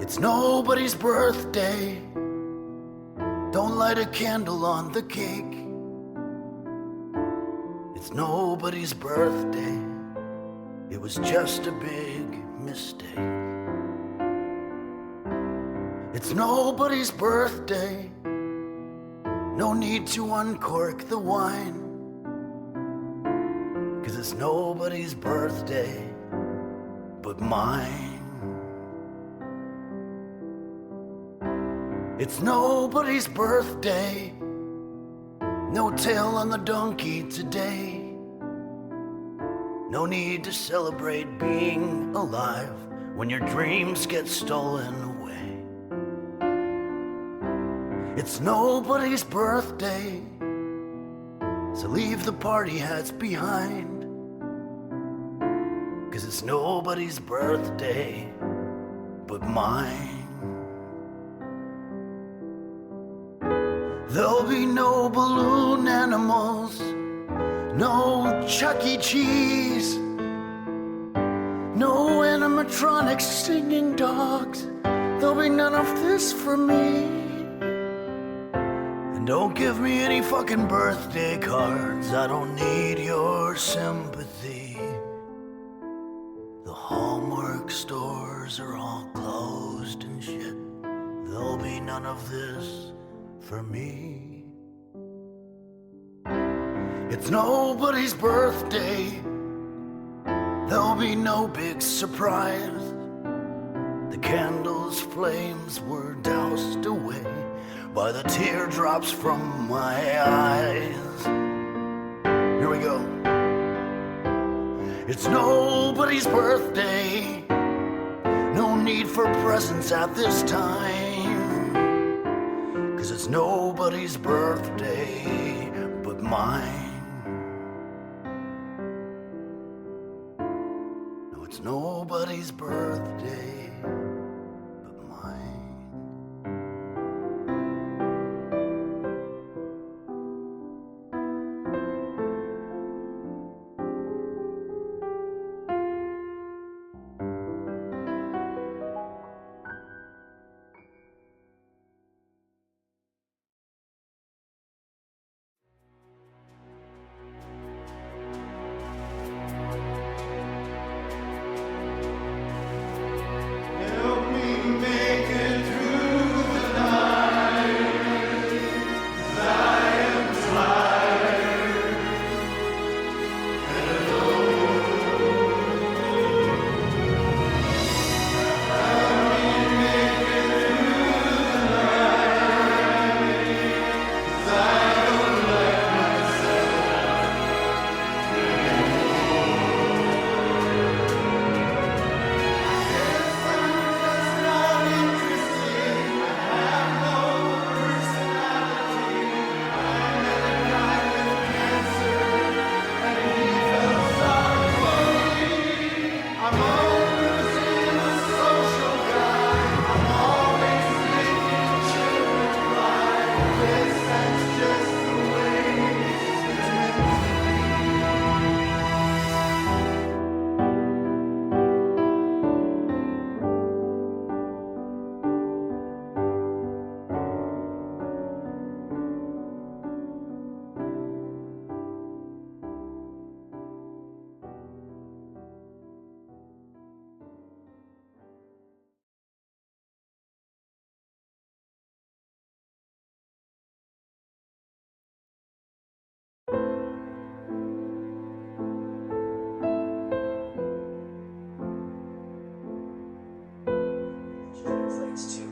It's nobody's birthday. Don't light a candle on the cake. It's nobody's birthday. It was just a big mistake. It's nobody's birthday. No need to uncork the wine. 'Cause it's nobody's birthday but mine. It's nobody's birthday. No tail on the donkey today. No need to celebrate being alive when your dreams get stolen away. It's nobody's birthday, so leave the party hats behind. 'Cause it's nobody's birthday but mine. There'll be no balloon animals, no Chuck E. Cheese, no animatronics singing dogs. There'll be none of this for me. And don't give me any fucking birthday cards. I don't need your sympathy. The Hallmark stores are all closed and shit. There'll be none of this for me. It's nobody's birthday. There'll be no big surprise. The candles' flames were doused away by the teardrops from my eyes. Here we go. It's nobody's birthday. No need for presents at this time. 'Cause it's nobody's birthday but mine. No, it's nobody's birthday but mine.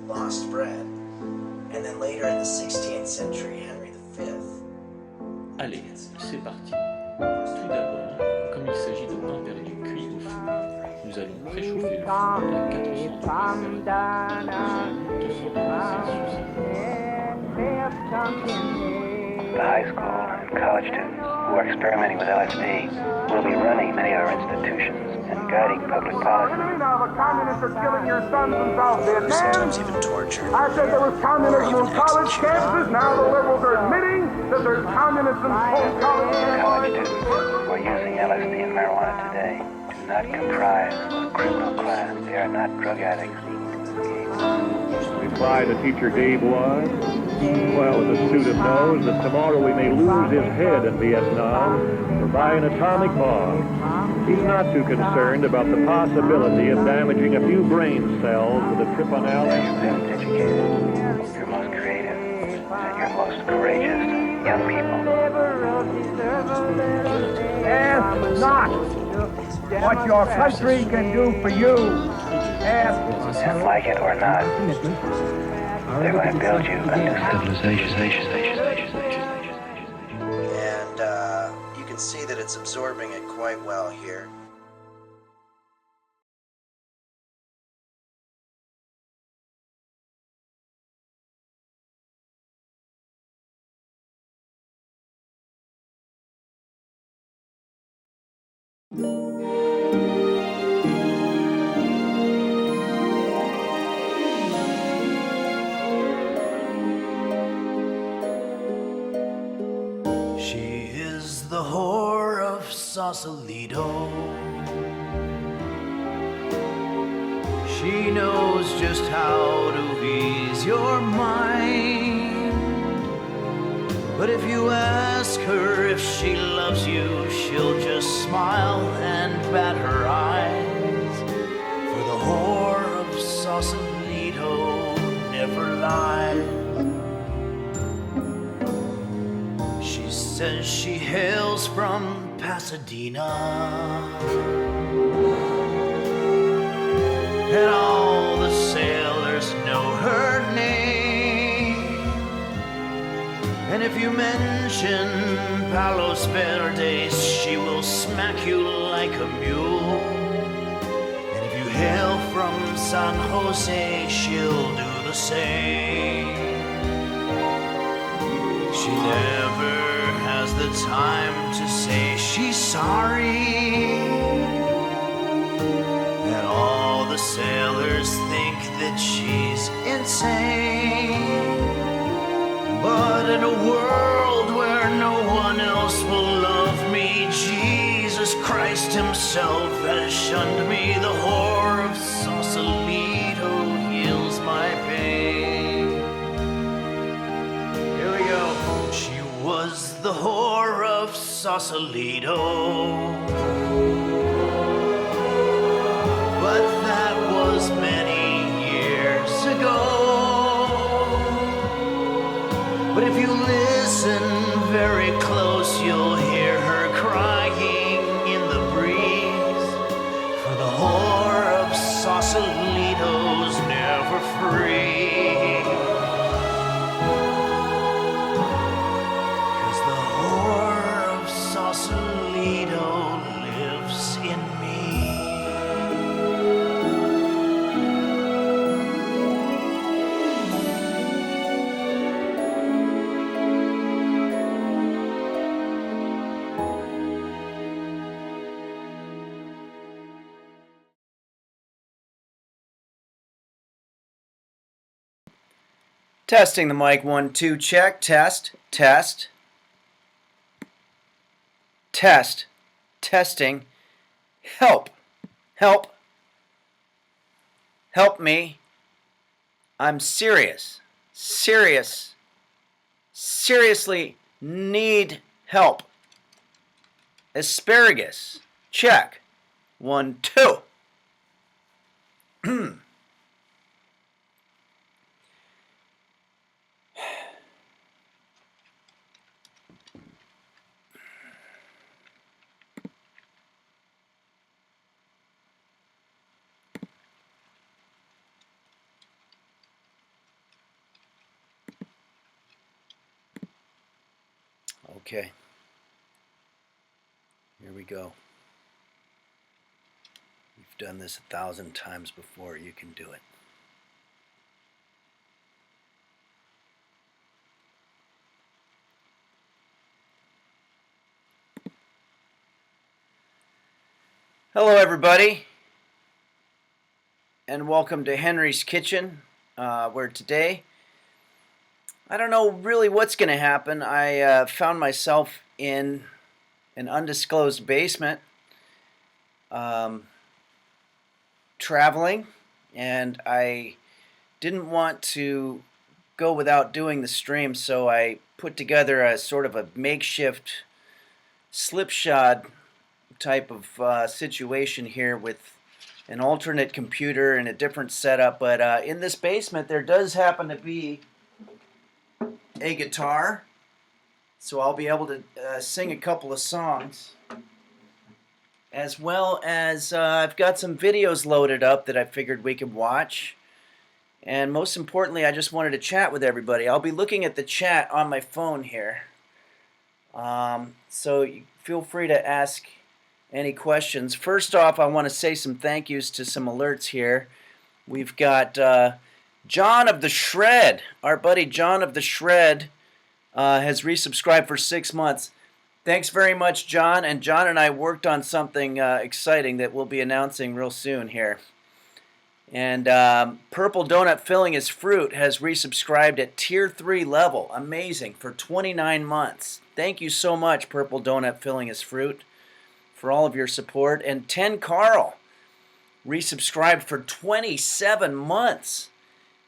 Lost bread, and then later in the 16th century, Henry V. Allez, c'est parti. Tout d'abord, comme il s'agit de pain perdu cuit au four, nous allons préchauffer le four à 400 The high school and college students who are experimenting with LSD will be running many of our institutions and guiding public policy. Now the communists are killing your sons in South Vietnam. Sometimes even torture. I said there was communism on college execution. campuses. Now the liberals are admitting that there's communism on college campuses. College students who are using LSD and marijuana today do not comprise a criminal class. They are not drug addicts. replied the teacher gave was, well, the student knows that tomorrow we may lose his head in Vietnam or by an atomic bomb. He's not too concerned about the possibility of damaging a few brain cells with a trip on You're algae. your best educated, your most creative, and your most courageous young people. Ask not what your country can do for you. Ask And like it or not, they're going to build you a new civilization. And you can see that it's absorbing it quite well here. She is the whore of Sausalito. She knows just how to ease your mind. But if you ask her if she loves you, she'll just smile and bat her eyes. For the whore of Sausalito never lies. She says she hails from Pasadena, and all the sailors know her name. And if you mention Palos Verdes, she will smack you like a mule. And if you hail from San Jose, she'll do the same. She never has the time to say she's sorry, and all the sailors think that she's insane. But in a world where no one else will love me, Jesus Christ himself has shunned me. The whore of Sausalito heals my pain. Here we go. She was the whore of Sausalito, but that was many years ago. But if you listen very close, you'll hear her crying in the breeze. For the whore of Sausalito's never free. 'Cause the whore of Sausalito lives in me. Testing the mic, 1, 2, check, test, testing, help me, I'm seriously need help. Asparagus, check, 1, 2. Okay, here we go. You've done this 1,000 times before. You can do it. Hello, everybody, and welcome to Henry's Kitchen, where today, I don't know really what's going to happen. I found myself in an undisclosed basement, traveling, and I didn't want to go without doing the stream, so I put together a sort of a makeshift slipshod type of situation here with an alternate computer and a different setup. But in this basement, there does happen to be a guitar, so I'll be able to sing a couple of songs, as well as I've got some videos loaded up that I figured we could watch. And most importantly, I just wanted to chat with everybody. I'll be looking at the chat on my phone here. So feel free to ask any questions. First off, I want to say some thank yous to some alerts here. We've got John of the Shred. Our buddy John of the Shred has resubscribed for 6 months. Thanks very much, John. And John and I worked on something exciting that we'll be announcing real soon here. And Purple Donut Filling His Fruit has resubscribed at Tier 3 level. Amazing. For 29 months. Thank you so much, Purple Donut Filling His Fruit, for all of your support. And 10 Carl resubscribed for 27 months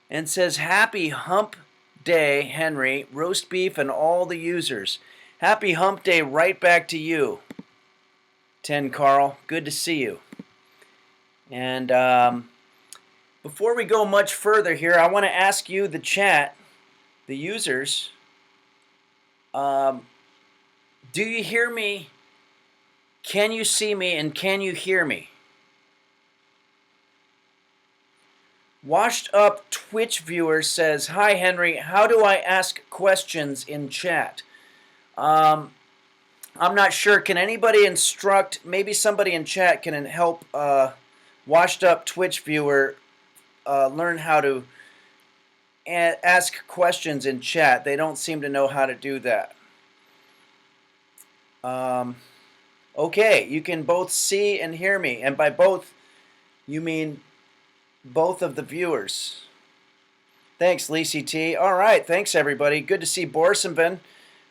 and says, Happy Hump Day, Henry, roast beef, and all the users. Happy Hump Day right back to you, 10 Carl. Good to see you. And before we go much further here, I want to ask you, the chat, the users, do you hear me? Can you see me? And can you hear me? Washed Up Twitch viewer says, Hi Henry, how do I ask questions in chat? I'm not sure. Can anybody instruct, maybe somebody in chat can help Washed Up Twitch viewer learn how to ask questions in chat. They don't seem to know how to do that. Okay, you can both see and hear me. And by both, you mean both of the viewers. Thanks, Lacey T. All right, thanks, everybody. Good to see Borsenvin.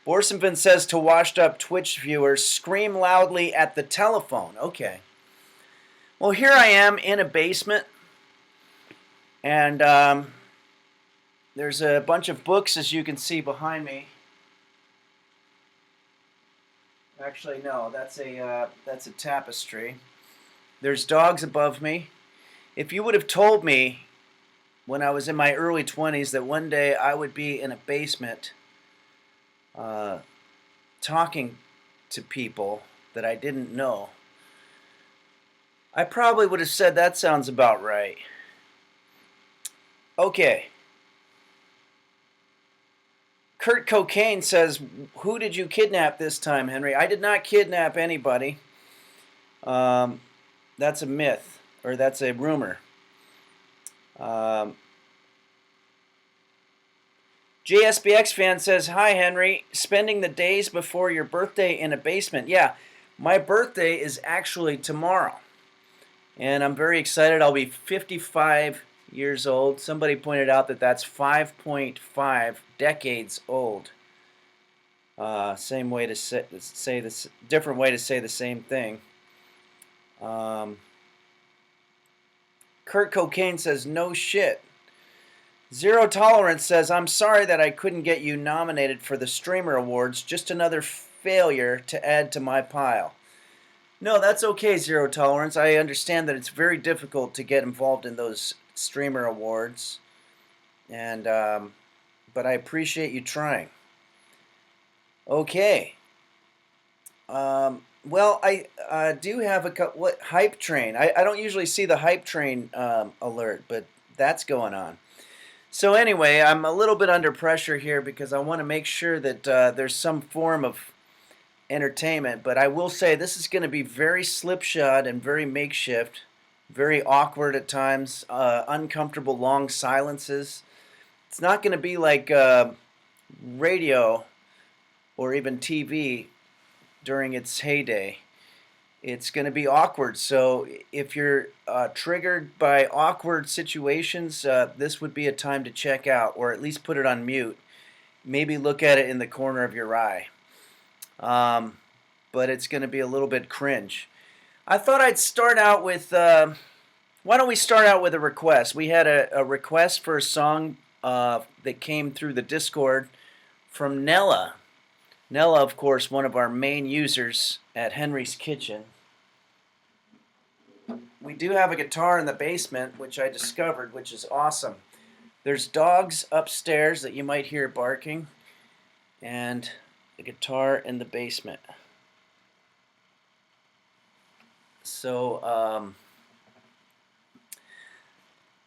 Borsenvin says to Washed Up Twitch viewers, scream loudly at the telephone. Okay. Well, here I am in a basement. And there's a bunch of books, as you can see behind me. Actually, no, that's a tapestry. There's dogs above me. If you would have told me when I was in my early 20s that one day I would be in a basement talking to people that I didn't know, I probably would have said that sounds about right. Okay. Kurt Cocaine says, who did you kidnap this time, Henry? I did not kidnap anybody. That's a myth, or that's a rumor. JSBX fan says, hi, Henry. Spending the days before your birthday in a basement. Yeah, my birthday is actually tomorrow. And I'm very excited. I'll be 55 years old. Somebody pointed out that that's 5.5 decades old. Same way to say this, different way to say the same thing. Kurt Cocaine says, no shit. Zero Tolerance says, I'm sorry that I couldn't get you nominated for the Streamer Awards. Just another failure to add to my pile. No, that's okay, Zero Tolerance. I understand that it's very difficult to get involved in those Streamer Awards. And, but I appreciate you trying. Okay. Well, I do have a couple. What Hype Train? I don't usually see the Hype Train alert, but that's going on. So anyway, I'm a little bit under pressure here because I want to make sure that there's some form of entertainment. But I will say this is going to be very slipshod and very makeshift, very awkward at times, uncomfortable long silences. It's not going to be like radio or even TV during its heyday. It's going to be awkward. So if you're triggered by awkward situations, this would be a time to check out, or at least put it on mute. Maybe look at it in the corner of your eye. But it's going to be a little bit cringe. I thought I'd start out with Why don't we start out with a request? We had a request for a song that came through the Discord from Nella. Nella, of course, one of our main users at Henry's Kitchen. We do have a guitar in the basement, which I discovered, which is awesome. There's dogs upstairs that you might hear barking, and a guitar in the basement. So,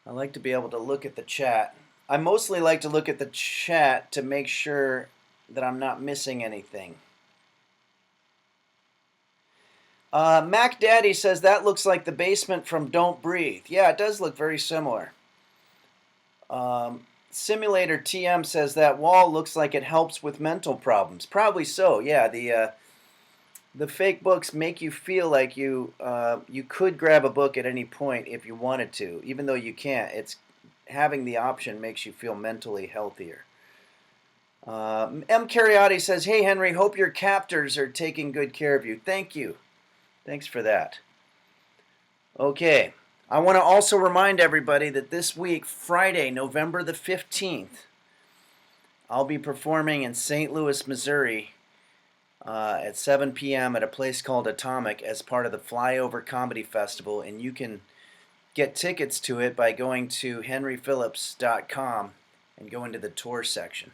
I like to be able to look at the chat. I mostly like to look at the chat to make sure that I'm not missing anything. Mac Daddy says that looks like the basement from Don't Breathe. Yeah, it does look very similar. Simulator TM says that wall looks like it helps with mental problems. Probably so. Yeah, the fake books make you feel like you could grab a book at any point if you wanted to, even though you can't. It's having the option makes you feel mentally healthier. M. Cariotti says, "Hey Henry, hope your captors are taking good care of you." Thank you. Thanks for that. Okay, I want to also remind everybody that this week, Friday, November the 15th, I'll be performing in St. Louis, Missouri at 7 p.m. at a place called Atomic as part of the Flyover Comedy Festival, and you can get tickets to it by going to henryphillips.com and go into the tour section.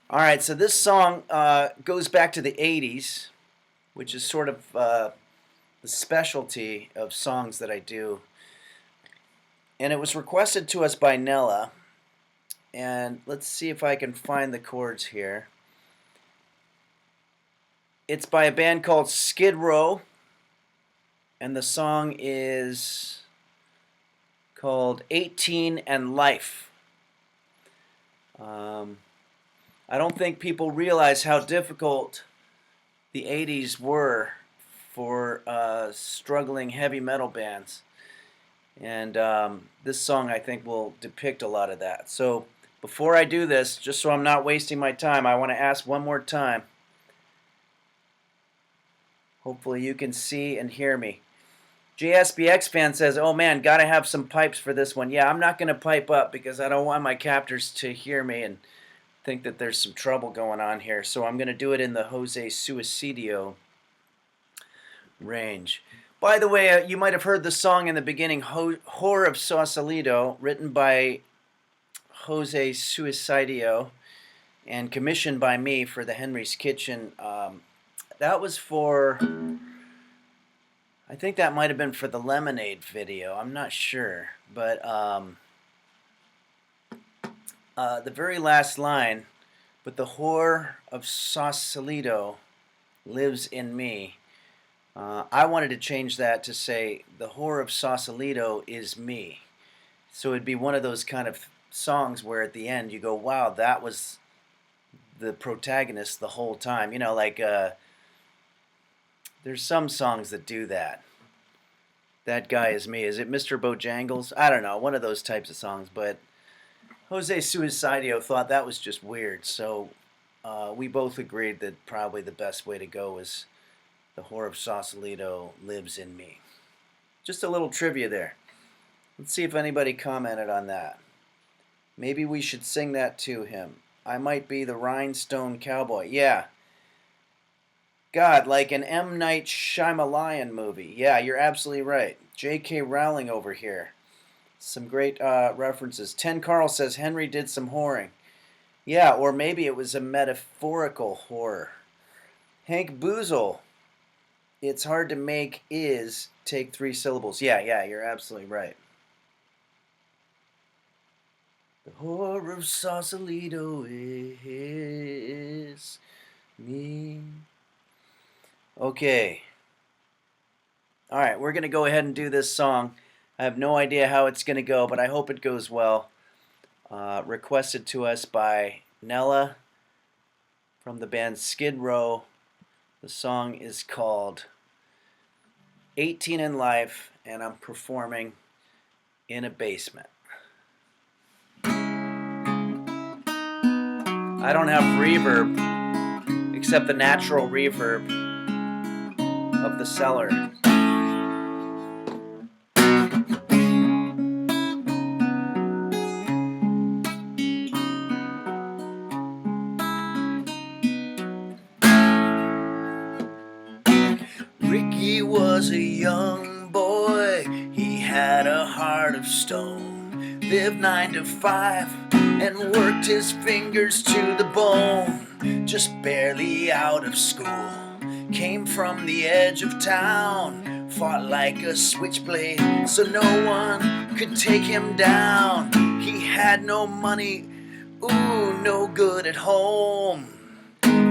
All right, so this song goes back to the 80s, which is sort of the specialty of songs that I do. And it was requested to us by Nella. And let's see if I can find the chords here. It's by a band called Skid Row. And the song is called 18 and Life. I don't think people realize how difficult the 80s were for struggling heavy metal bands. And this song, I think, will depict a lot of that. So before I do this, just so I'm not wasting my time, I want to ask one more time. Hopefully you can see and hear me. JSBX fan says, "Oh man, gotta have some pipes for this one." Yeah, I'm not going to pipe up because I don't want my captors to hear me and think that there's some trouble going on here. So I'm going to do it in the Jose Suicidio range. By the way, you might have heard the song in the beginning, Whore of Sausalito, written by Jose Suicidio and commissioned by me for the Henry's Kitchen. That was for, I think that might have been for the Lemonade video. I'm not sure. But the very last line, "But the whore of Sausalito lives in me." I wanted to change that to say, "The whore of Sausalito is me." So it'd be one of those kind of songs where at the end you go, wow, that was the protagonist the whole time. You know, like there's some songs that do that. That guy is me. Is it Mr. Bojangles? I don't know, one of those types of songs. But Jose Suicidio thought that was just weird. So we both agreed that probably the best way to go was "The whore of Sausalito lives in me." Just a little trivia there. Let's see if anybody commented on that. Maybe we should sing that to him. I might be the rhinestone cowboy. Yeah. God, like an M. Night Shyamalan movie. Yeah, you're absolutely right. J.K. Rowling over here. Some great references. Ten Carl says Henry did some whoring. Yeah, or maybe it was a metaphorical horror. Hank Boozle. It's hard to make is take 3 syllables. Yeah, you're absolutely right. The whore of Sausalito is me. Okay. All right, we're going to go ahead and do this song. I have no idea how it's going to go, but I hope it goes well. Requested to us by Nella from the band Skid Row. The song is called 18 in Life, and I'm performing in a basement. I don't have reverb, except the natural reverb of the cellar. Ricky was a young boy, he had a heart of stone, lived 9 to 5 and worked his fingers to the bone, just barely out of school, came from the edge of town, fought like a switchblade so no one could take him down. He had no money, ooh, no good at home.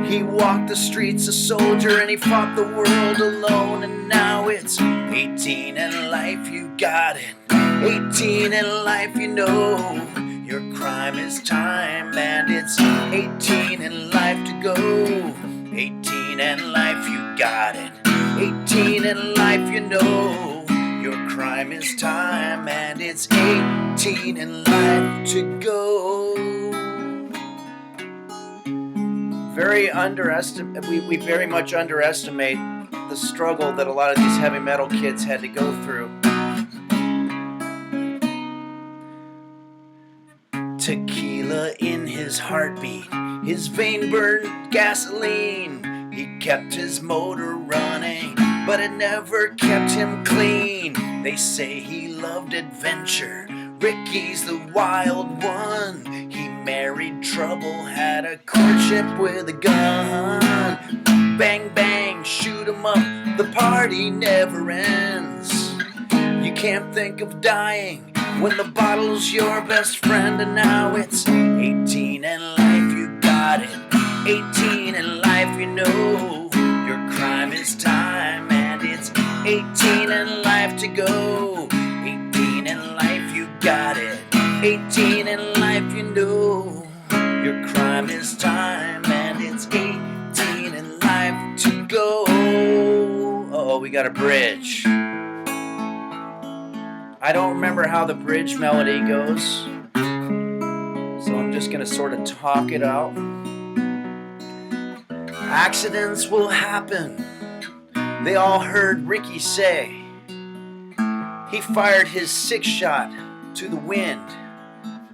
He walked the streets a soldier and he fought the world alone. And now it's 18 and life, you got it. 18 and life, you know your crime is time. And it's 18 and life to go. 18 and life, you got it. 18 and life, you know your crime is time. And it's 18 and life to go. We very much underestimate the struggle that a lot of these heavy metal kids had to go through. Tequila in his heartbeat, his vein burned gasoline. He kept his motor running, but it never kept him clean. They say he loved adventure, Ricky's the wild one. He married trouble, had a courtship with a gun. Bang, bang, shoot 'em up, the party never ends. You can't think of dying when the bottle's your best friend. And now it's 18 and life, you got it. 18 and life, you know your crime is time. And it's 18 and life to go. 18 and life, you got it. 18 and life, you know your crime is time. And it's 18 and life to go. Uh-oh, we got a bridge. I don't remember how the bridge melody goes, so I'm just going to sort of talk it out. Accidents will happen, they all heard Ricky say. He fired his 6-shot to the wind,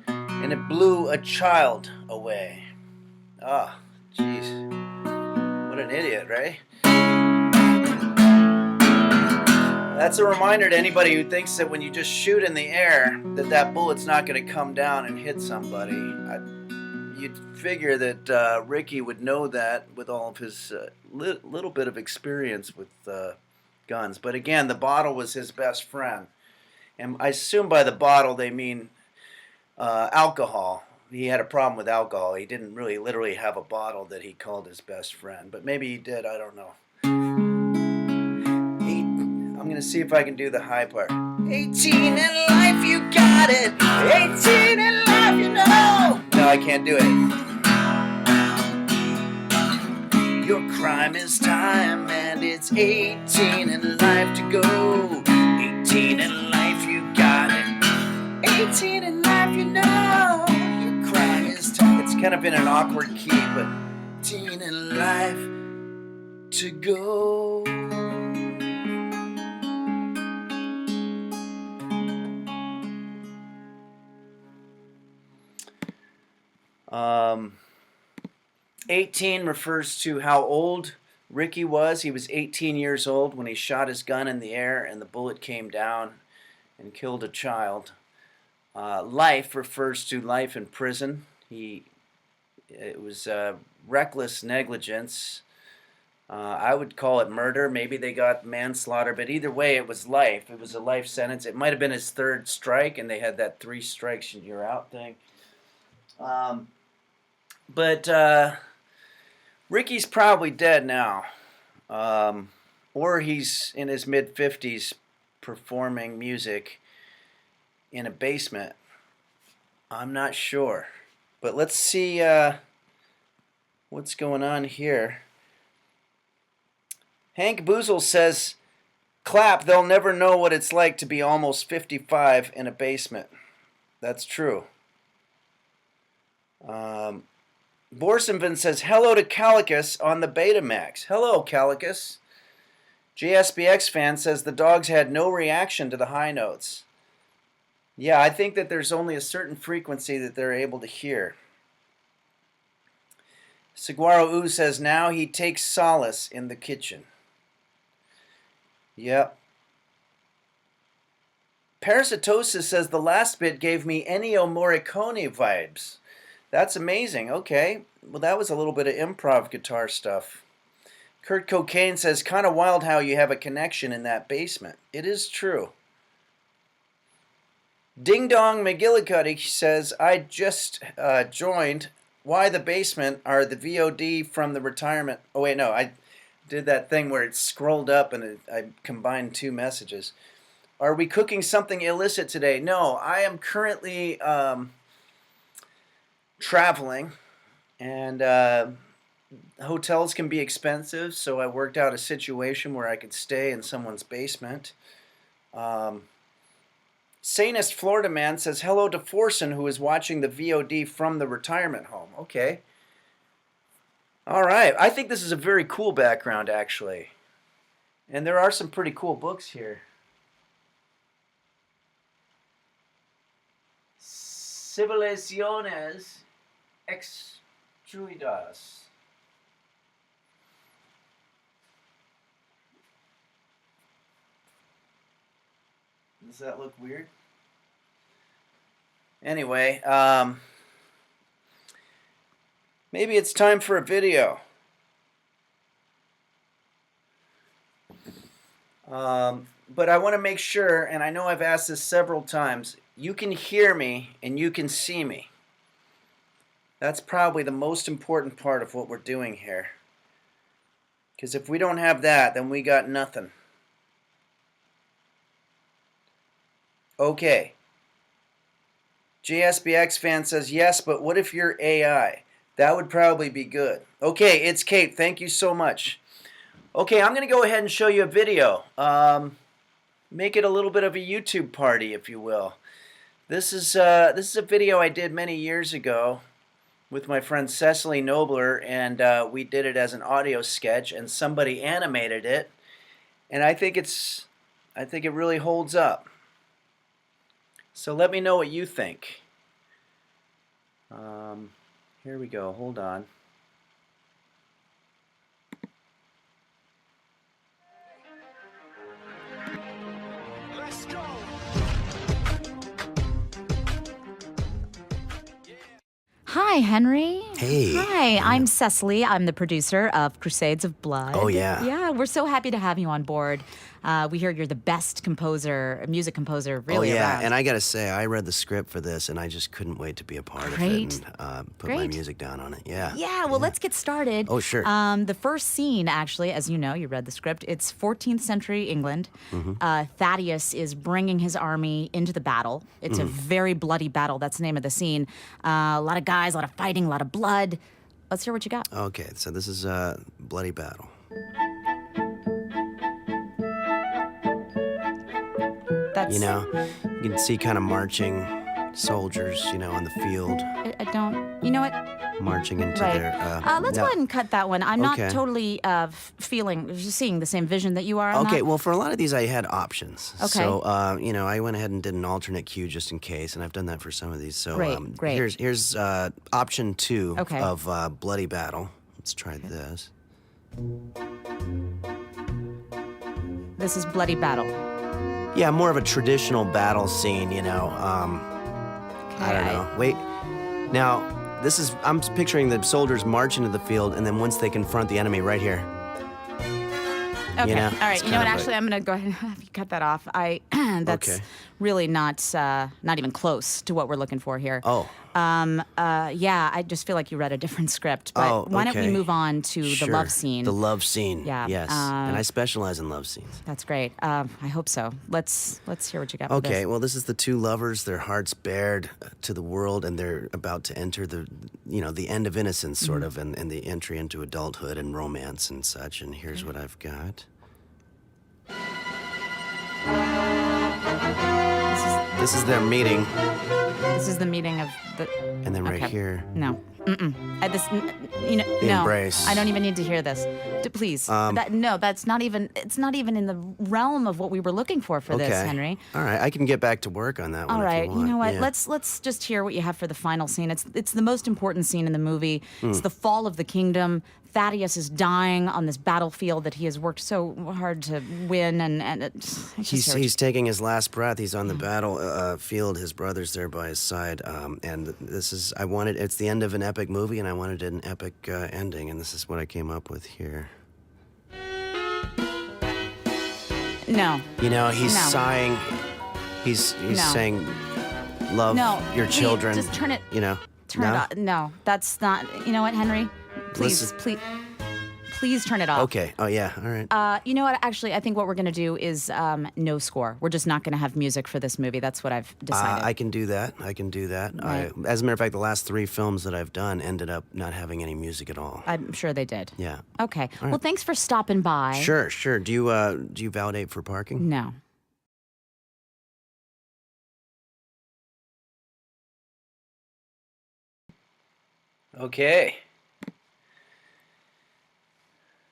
and it blew a child away. Ah, jeez. What an idiot, right? That's a reminder to anybody who thinks that when you just shoot in the air, that bullet's not going to come down and hit somebody. You'd figure that Ricky would know that with all of his little bit of experience with guns. But again, the bottle was his best friend. And I assume by the bottle they mean alcohol. He had a problem with alcohol. He didn't really literally have a bottle that he called his best friend. But maybe he did, I don't know. I'm going to see if I can do the high part. 18 in life, you got it. 18 in life, you know. No, I can't do it. Your crime is time, and it's 18 in life to go. 18 in life, you got it. 18 in life, you know. Your crime is time. It's kind of in an awkward key, but 18 in life to go. Um, 18 refers to how old Ricky was. He was 18 years old when he shot his gun in the air and the bullet came down and killed a child. Life refers to life in prison. It was reckless negligence. I would call it murder. Maybe they got manslaughter, but either way, it was life. It was a life sentence. It might have been his third strike, and they had that 3 strikes and you're out thing. But Ricky's probably dead now, or he's in his mid-50s performing music in a basement. I'm not sure, but let's see what's going on here. Hank Boozle says, "Clap, they'll never know what it's like to be almost 55 in a basement." That's true. Borsenvin says, "Hello to Calicus on the Betamax." Hello, Calicus. JSBX fan says the dogs had no reaction to the high notes. Yeah, I think that there's only a certain frequency that they're able to hear. Saguaro Ooh says, now he takes solace in the kitchen. Yep. Parasitosis says the last bit gave me Ennio Morricone vibes. That's amazing. Okay. Well, that was a little bit of improv guitar stuff. Kurt Cocaine says, kind of wild how you have a connection in that basement. It is true. Ding Dong McGillicuddy says, I just joined. Why the basement are the VOD from the retirement? Oh, wait, no. I did that thing where it scrolled up and I combined two messages. Are we cooking something illicit today? No, I am currently traveling, and hotels can be expensive, so I worked out a situation where I could stay in someone's basement. Sanest Florida Man says, hello to Forson, who is watching the VOD from the retirement home. Okay. All right. I think this is a very cool background, actually. And there are some pretty cool books here. Civilizaciones Extruidas. Does that look weird? Anyway, maybe it's time for a video. But I want to make sure, and I know I've asked this several times, you can hear me and you can see me. That's probably the most important part of what we're doing here. Because if we don't have that, then we got nothing. Okay. JSBX fan says, yes, but what if you're AI? That would probably be good. Okay, it's Kate. Thank you so much. Okay, I'm going to go ahead and show you a video. Make it a little bit of a YouTube party, if you will. This is a video I did many years ago with my friend Cecily Nobler, and we did it as an audio sketch, and somebody animated it, and I think it really holds up. So let me know what you think. Here we go. Hold on. Let's go. Hi, Henry. Hey. Hi, I'm Cecily. I'm the producer of Crusades of Blood. Oh, yeah. Yeah, we're so happy to have you on board. We hear you're the best composer, music composer, really around. And I gotta say, I read the script for this, and I just couldn't wait to be a part of it and put my music down on it. Yeah. Yeah, well, let's get started. Oh, sure. The first scene, actually, as you know, you read the script, it's 14th century England. Thaddeus is bringing his army into the battle. It's a very bloody battle. That's the name of the scene. A lot of guys, a lot of fighting, a lot of blood. Let's hear what you got. Okay, so this is Bloody Battle. That's... You know, you can see kind of marching soldiers, you know, on the field. I don't... You know what? Marching into their... let's go ahead and cut that one. I'm not totally seeing the same vision that you are on that. Well, for a lot of these, I had options. Okay. So, you know, I went ahead and did an alternate cue just in case, and I've done that for some of these. So, Great. Here's option 2 of Bloody Battle. Let's try this. This is Bloody Battle. Yeah, more of a traditional battle scene, you know. I don't know. Wait. Now, I'm picturing the soldiers march into the field, and then once they confront the enemy right here. Okay. You know, all right. You know what? Actually, I'm going to go ahead and have you cut that off. That's really not even close to what we're looking for here. Oh. Yeah, I just feel like you read a different script. But why don't we move on to the love scene? The love scene. Yeah. Yes. And I specialize in love scenes. That's great. I hope so. Let's hear what you got for this. Okay. Well, this is the two lovers, their hearts bared to the world, and they're about to enter the end of innocence, sort of, and the entry into adulthood and romance and such. And here's what I've got. This is their meeting. This is the meeting of the. And then right Okay. here. No. The no. embrace. I don't even need to hear this. Please. That's not even. It's not even in the realm of what we were looking for Okay. this, Henry. All right, I can get back to work on that one. All if right, you want. know what? Yeah. Let's just hear what you have for the final scene. It's the most important scene in the movie. It's the fall of the kingdom. Thaddeus is dying on this battlefield that he has worked so hard to win, and He's taking his last breath. He's on the battlefield. His brother's there by his side, and this is. It's the end of an epic movie, and I wanted an epic ending, and this is what I came up with here. No. You know, he's No. sighing. He's No. saying, "Love No, your please, children." just turn it- You know. Turn no? it off. No, that's not. You know what, Henry? Please, Listen. please turn it off. Okay. Oh yeah. All right. You know what? Actually, I think what we're gonna do is no score. We're just not gonna have music for this movie. That's what I've decided. I can do that. Right. As a matter of fact, the last 3 films that I've done ended up not having any music at all. I'm sure they did. Yeah. Okay. Well, thanks for stopping by. Sure. Do you validate for parking? No. Okay.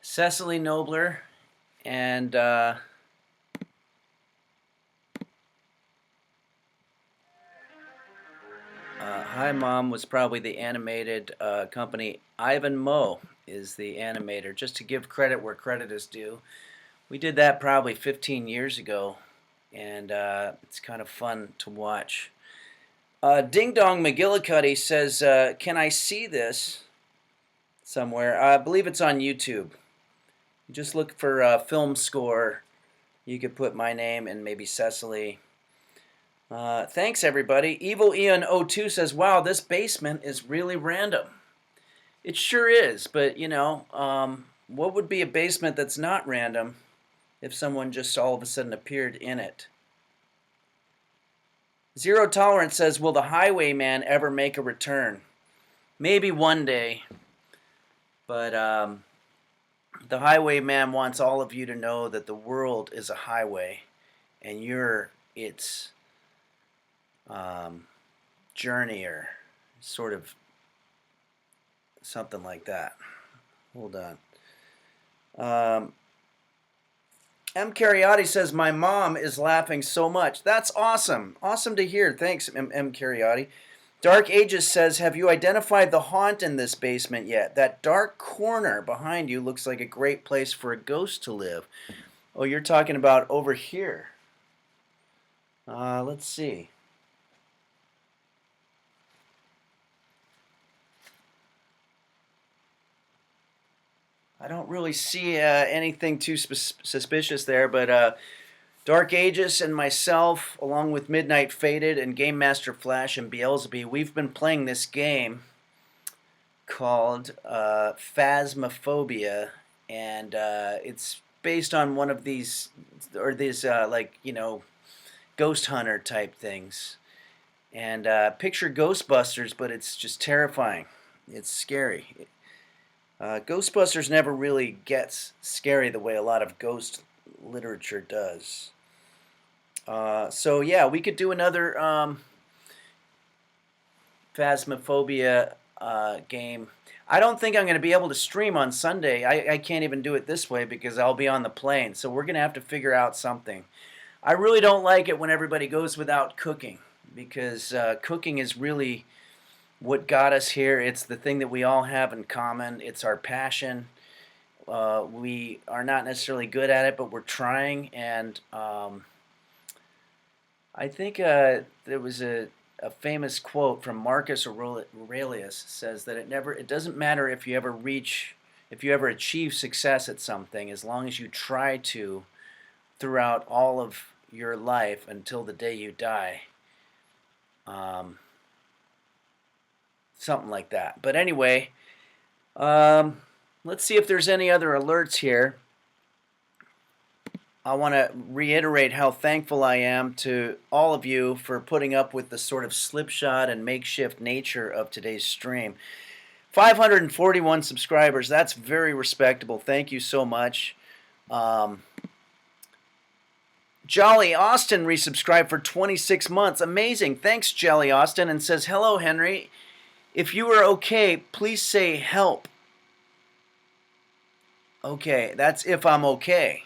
Cecily Nobler and Hi Mom was probably the animated company. Ivan Moe is the animator, just to give credit where credit is due. We did that probably 15 years ago, and it's kind of fun to watch. Ding Dong McGillicuddy says, can I see this somewhere? I believe it's on YouTube. Just look for film score. You could put my name and maybe Cecily. Thanks, everybody. Evil Ian 02 says, wow, this basement is really random. It sure is, but, you know, what would be a basement that's not random if someone just all of a sudden appeared in it? Zero Tolerance says, will the Highwayman ever make a return? Maybe one day, but the Highwayman wants all of you to know that the world is a highway, and you're its journey, or sort of something like that. Hold on. M. Cariotti says, my mom is laughing so much. That's awesome. Awesome to hear. Thanks, M. Cariotti. Dark Ages says, have you identified the haunt in this basement yet? That dark corner behind you looks like a great place for a ghost to live. Oh, you're talking about over here. Let's see. I don't really see anything too suspicious there, but Dark Ages and myself, along with Midnight Faded and Game Master Flash and Beelzebub, we've been playing this game called Phasmophobia, and it's based on one of these, or these like, you know, ghost hunter type things. And picture Ghostbusters, but it's just terrifying. It's scary. Ghostbusters never really gets scary the way a lot of ghost literature does. So yeah, we could do another Phasmophobia game. I don't think I'm going to be able to stream on Sunday. I can't even do it this way because I'll be on the plane. So we're going to have to figure out something. I really don't like it when everybody goes without cooking, because cooking is really what got us here. It's the thing that we all have in common. It's our passion. We are not necessarily good at it, but we're trying. And I think there was a famous quote from Marcus Aurelius, says that it doesn't matter if you ever achieve success at something, as long as you try to throughout all of your life until the day you die. Something like that. But anyway, let's see if there's any other alerts here. I want to reiterate how thankful I am to all of you for putting up with the sort of slipshod and makeshift nature of today's stream. 541 subscribers. That's very respectable. Thank you so much. Jolly Austin resubscribed for 26 months. Amazing. Thanks, Jolly Austin, and says, hello, Henry. If you are okay, please say help. Okay, that's if I'm okay.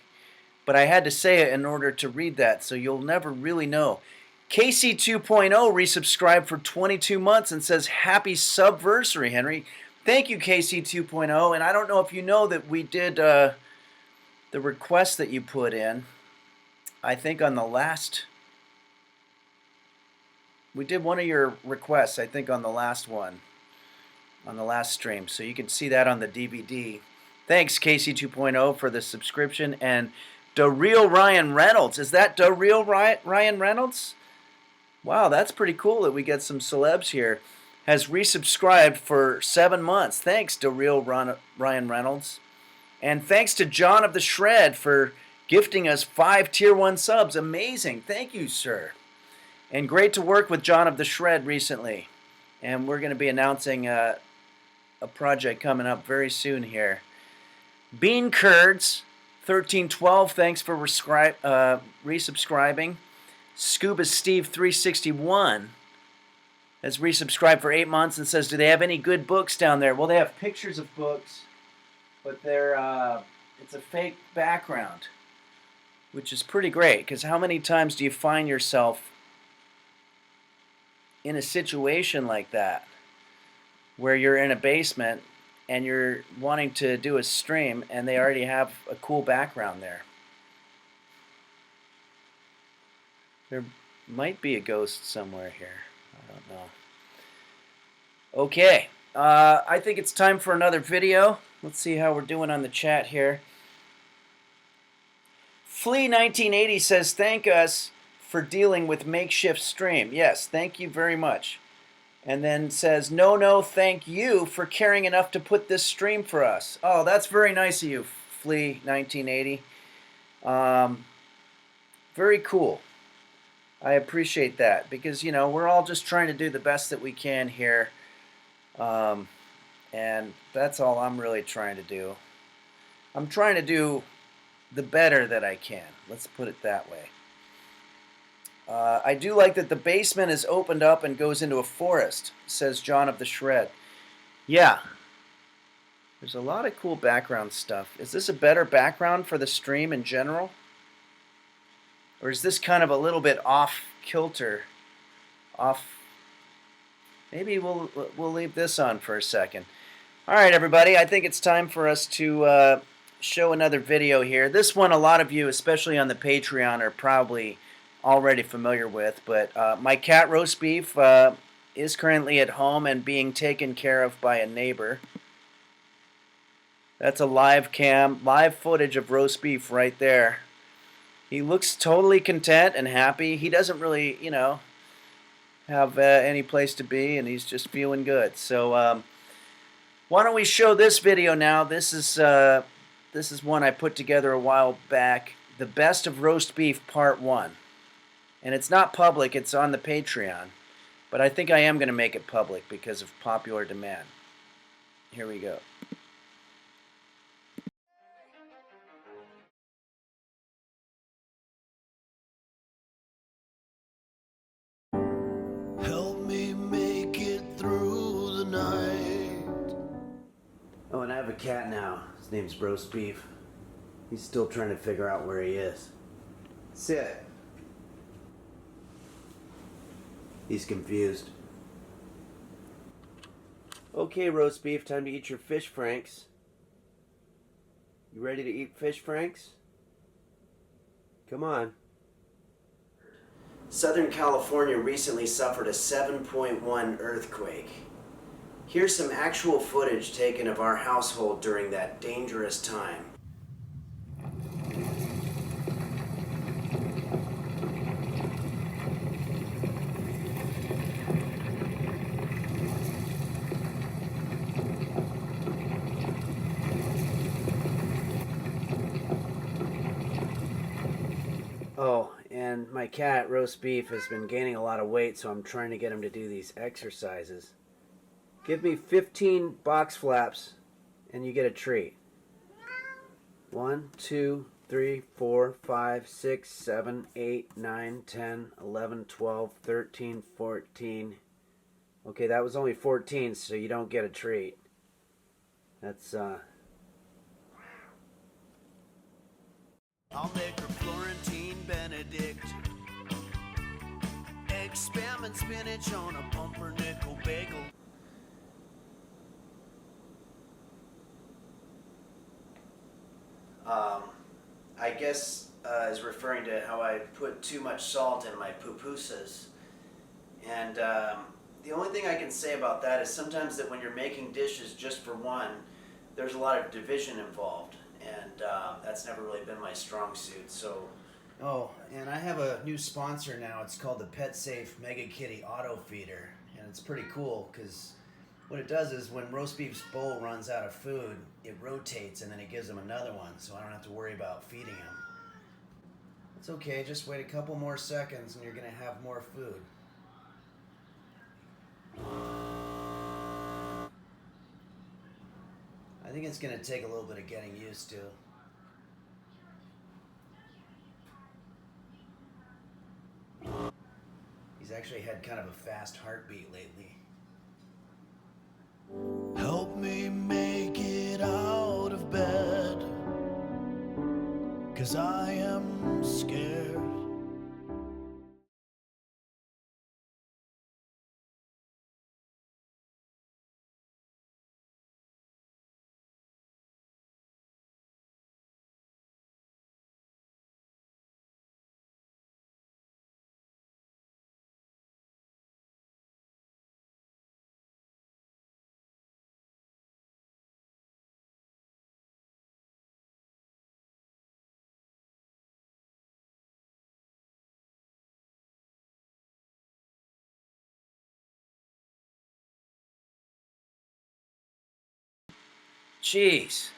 But I had to say it in order to read that, so you'll never really know. Casey 2.0 resubscribed for 22 months and says, happy subversary, Henry. Thank you, Casey 2.0. And I don't know if you know that we did the request that you put in. I think on the last... We did one of your requests, I think, on the last one. On the last stream. So you can see that on the DVD. Thanks, Casey 2.0, for the subscription. And the real Ryan Reynolds. Is that the real Ryan Reynolds? Wow, that's pretty cool that we get some celebs here. Has resubscribed for 7 months. Thanks to real Ryan Reynolds. And thanks to John of the Shred for gifting us 5 Tier 1 subs. Amazing. Thank you, sir. And great to work with John of the Shred recently. And we're going to be announcing a project coming up very soon here. Bean Curds 1312, thanks for resubscribing. Scuba Steve 361 has resubscribed for 8 months and says, do they have any good books down there? Well, they have pictures of books, but it's a fake background, which is pretty great, because how many times do you find yourself in a situation like that where you're in a basement and you're wanting to do a stream and they already have a cool background there? There might be a ghost somewhere here. I don't know. Okay. I think it's time for another video. Let's see how we're doing on the chat here. Flea1980 says, thank us for dealing with makeshift stream. Yes, thank you very much. And then says, no, thank you for caring enough to put this stream for us. Oh, that's very nice of you, Flea1980. Very cool. I appreciate that, because, you know, we're all just trying to do the best that we can here. And that's all I'm really trying to do. I'm trying to do the better that I can. Let's put it that way. I do like that the basement is opened up and goes into a forest, says John of the Shred. Yeah. There's a lot of cool background stuff. Is this a better background for the stream in general? Or is this kind of a little bit off kilter? Maybe we'll leave this on for a second. All right, everybody. I think it's time for us to show another video here. This one, a lot of you, especially on the Patreon, are probably already familiar with. But my cat roast beef is currently at home and being taken care of by a neighbor. That's a live footage of roast beef right there. He looks totally content and happy. He doesn't really, you know, have any place to be, and he's just feeling good. So why don't we show this video now? This is one I put together a while back. The Best of Roast Beef Part 1. And it's not public, it's on the Patreon. But I think I am going to make it public because of popular demand. Here we go. Help me make it through the night. Oh, and I have a cat now. His name's Roast Beef. He's still trying to figure out where he is. Sit. He's confused. Okay, Roast Beef, time to eat your fish franks. You ready to eat fish franks? Come on. Southern California recently suffered a 7.1 earthquake. Here's some actual footage taken of our household during that dangerous time. Oh, and my cat, Roast Beef, has been gaining a lot of weight, so I'm trying to get him to do these exercises. Give me 15 box flaps, and you get a treat. 1, 2, 3, 4, 5, 6, 7, 8, 9, 10, 11, 12, 13, 14. Okay, that was only 14, so you don't get a treat. That's, I'll make her Florentine Benedict. Egg, spam, and spinach on a pumpernickel bagel. I guess is referring to how I put too much salt in my pupusas. And the only thing I can say about that is sometimes that when you're making dishes just for one, there's a lot of division involved. And that's never really been my strong suit. So, oh, and I have a new sponsor now. It's called the Pet Safe Mega Kitty Auto Feeder. And it's pretty cool because what it does is when roast beef's bowl runs out of food, it rotates and then it gives them another one, so I don't have to worry about feeding them. It's okay, just wait a couple more seconds and you're gonna have more food. I think it's gonna take a little bit of getting used to. He's actually had kind of a fast heartbeat lately. Help me make it out of bed, 'cause I am scared. Jeez.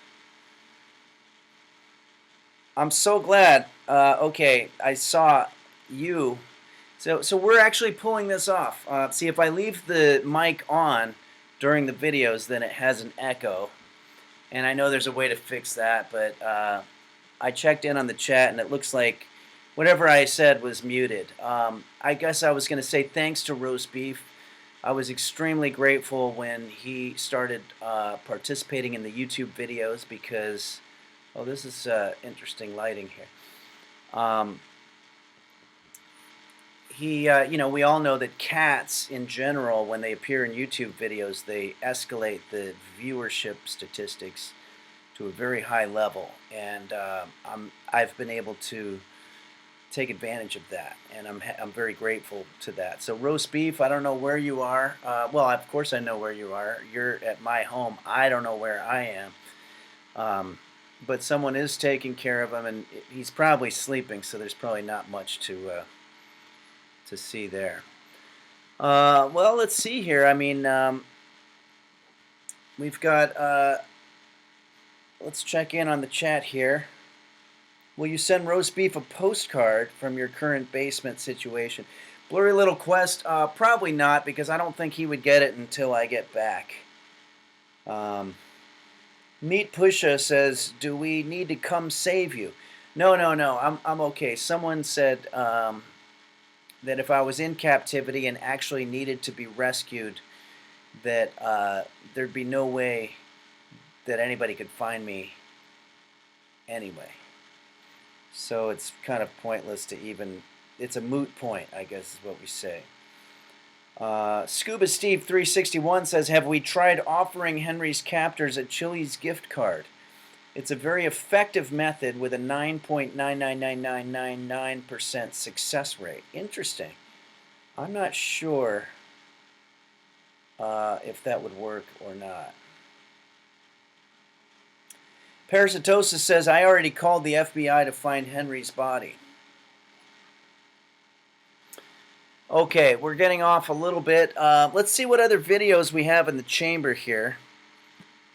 I'm so glad. Okay, I saw you. So we're actually pulling this off. See, if I leave the mic on during the videos, then it has an echo. And I know there's a way to fix that, but I checked in on the chat, and it looks like whatever I said was muted. I guess I was going to say thanks to Roast Beef. I was extremely grateful when he started participating in the YouTube videos because, oh, this is interesting lighting here. We all know that cats in general, when they appear in YouTube videos, they escalate the viewership statistics to a very high level, and I've been able to take advantage of that, and I'm very grateful to that. So Roast Beef, I don't know where you are. Well, of course I know where you are. You're at my home. I don't know where I am. But someone is taking care of him, and he's probably sleeping, so there's probably not much to see there. Well, let's see here. I mean, we've got. Let's check in on the chat here. Will you send Roast Beef a postcard from your current basement situation? Blurry Little Quest, probably not, because I don't think he would get it until I get back. Meat Pusha says, do we need to come save you? No, I'm okay. Someone said that if I was in captivity and actually needed to be rescued, that there'd be no way that anybody could find me anyway. So it's kind of pointless to even, it's a moot point, I guess is what we say. Scuba Steve 361 says, have we tried offering Henry's captors a Chili's gift card? It's a very effective method with a 9.999999% success rate. Interesting. I'm not sure if that would work or not. Parasitosis says, I already called the FBI to find Henry's body. Okay, we're getting off a little bit. Let's see what other videos we have in the chamber here.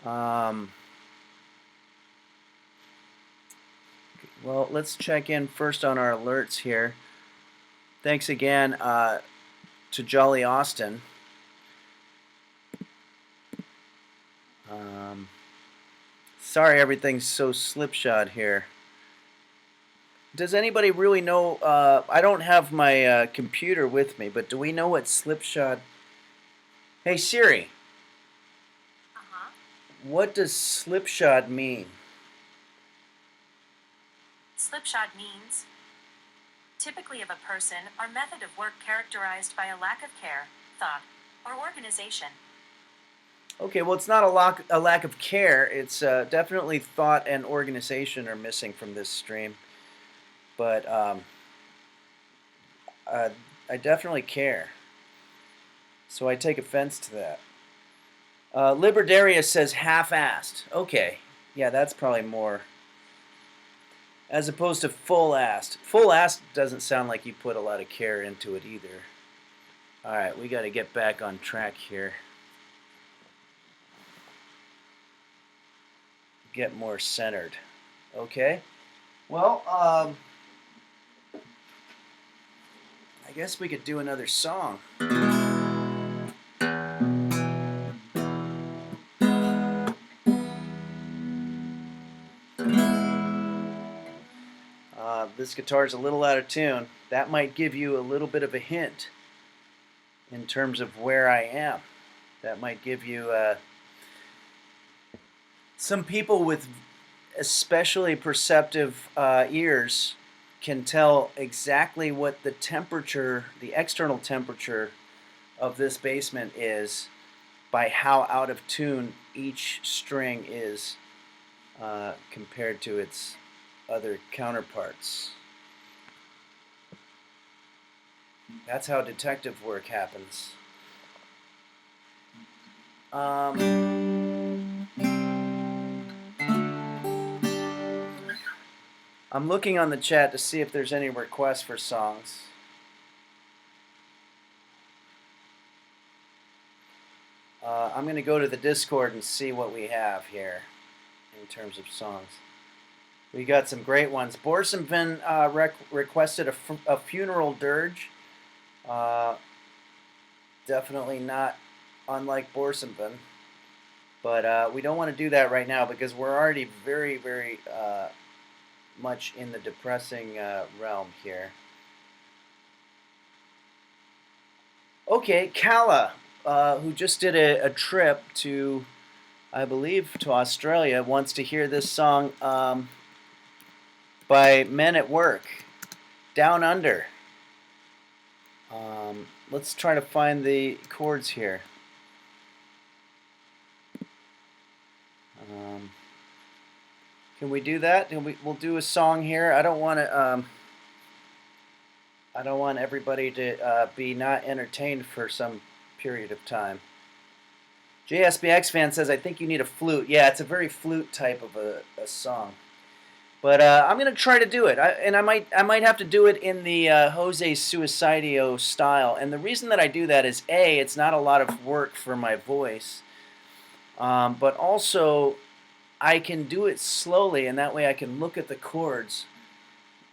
Well, let's check in first on our alerts here. Thanks again to Jolly Austin. Sorry everything's so slipshod here. Does anybody really know? I don't have my computer with me, but do we know what slipshod? Hey Siri. Uh-huh. What does slipshod mean? Slipshod means typically of a person or method of work characterized by a lack of care, thought, or organization. Okay, well, it's not a lack of care. It's definitely thought and organization are missing from this stream. But I definitely care. So I take offense to that. Liberdarius says half-assed. Okay, yeah, that's probably more. As opposed to full-assed. Full-assed doesn't sound like you put a lot of care into it either. All right, we got to get back on track here. Get more centered. Okay. Well, I guess we could do another song. This guitar's a little out of tune. That might give you a little bit of a hint in terms of where I am. That might give you some people with especially perceptive ears can tell exactly what the temperature, the external temperature of this basement is by how out of tune each string is compared to its other counterparts. That's how detective work happens. I'm looking on the chat to see if there's any requests for songs. I'm going to go to the Discord and see what we have here in terms of songs. We got some great ones. Borsenvin requested a funeral dirge. Definitely not unlike Borsenvin. But we don't want to do that right now because we're already very, very much in the depressing realm here. Okay, Kala, who just did a trip to, I believe, to Australia, wants to hear this song by Men at Work, Down Under. Let's try to find the chords here. Can we do that? We'll do a song here. I don't want to. I don't want everybody to be not entertained for some period of time. JSBX fan says, "I think you need a flute." Yeah, it's a very flute type of a song. But I'm gonna try to do it, and I might have to do it in the Jose Suicidio style. And the reason that I do that is A, it's not a lot of work for my voice, but also I can do it slowly, and that way I can look at the chords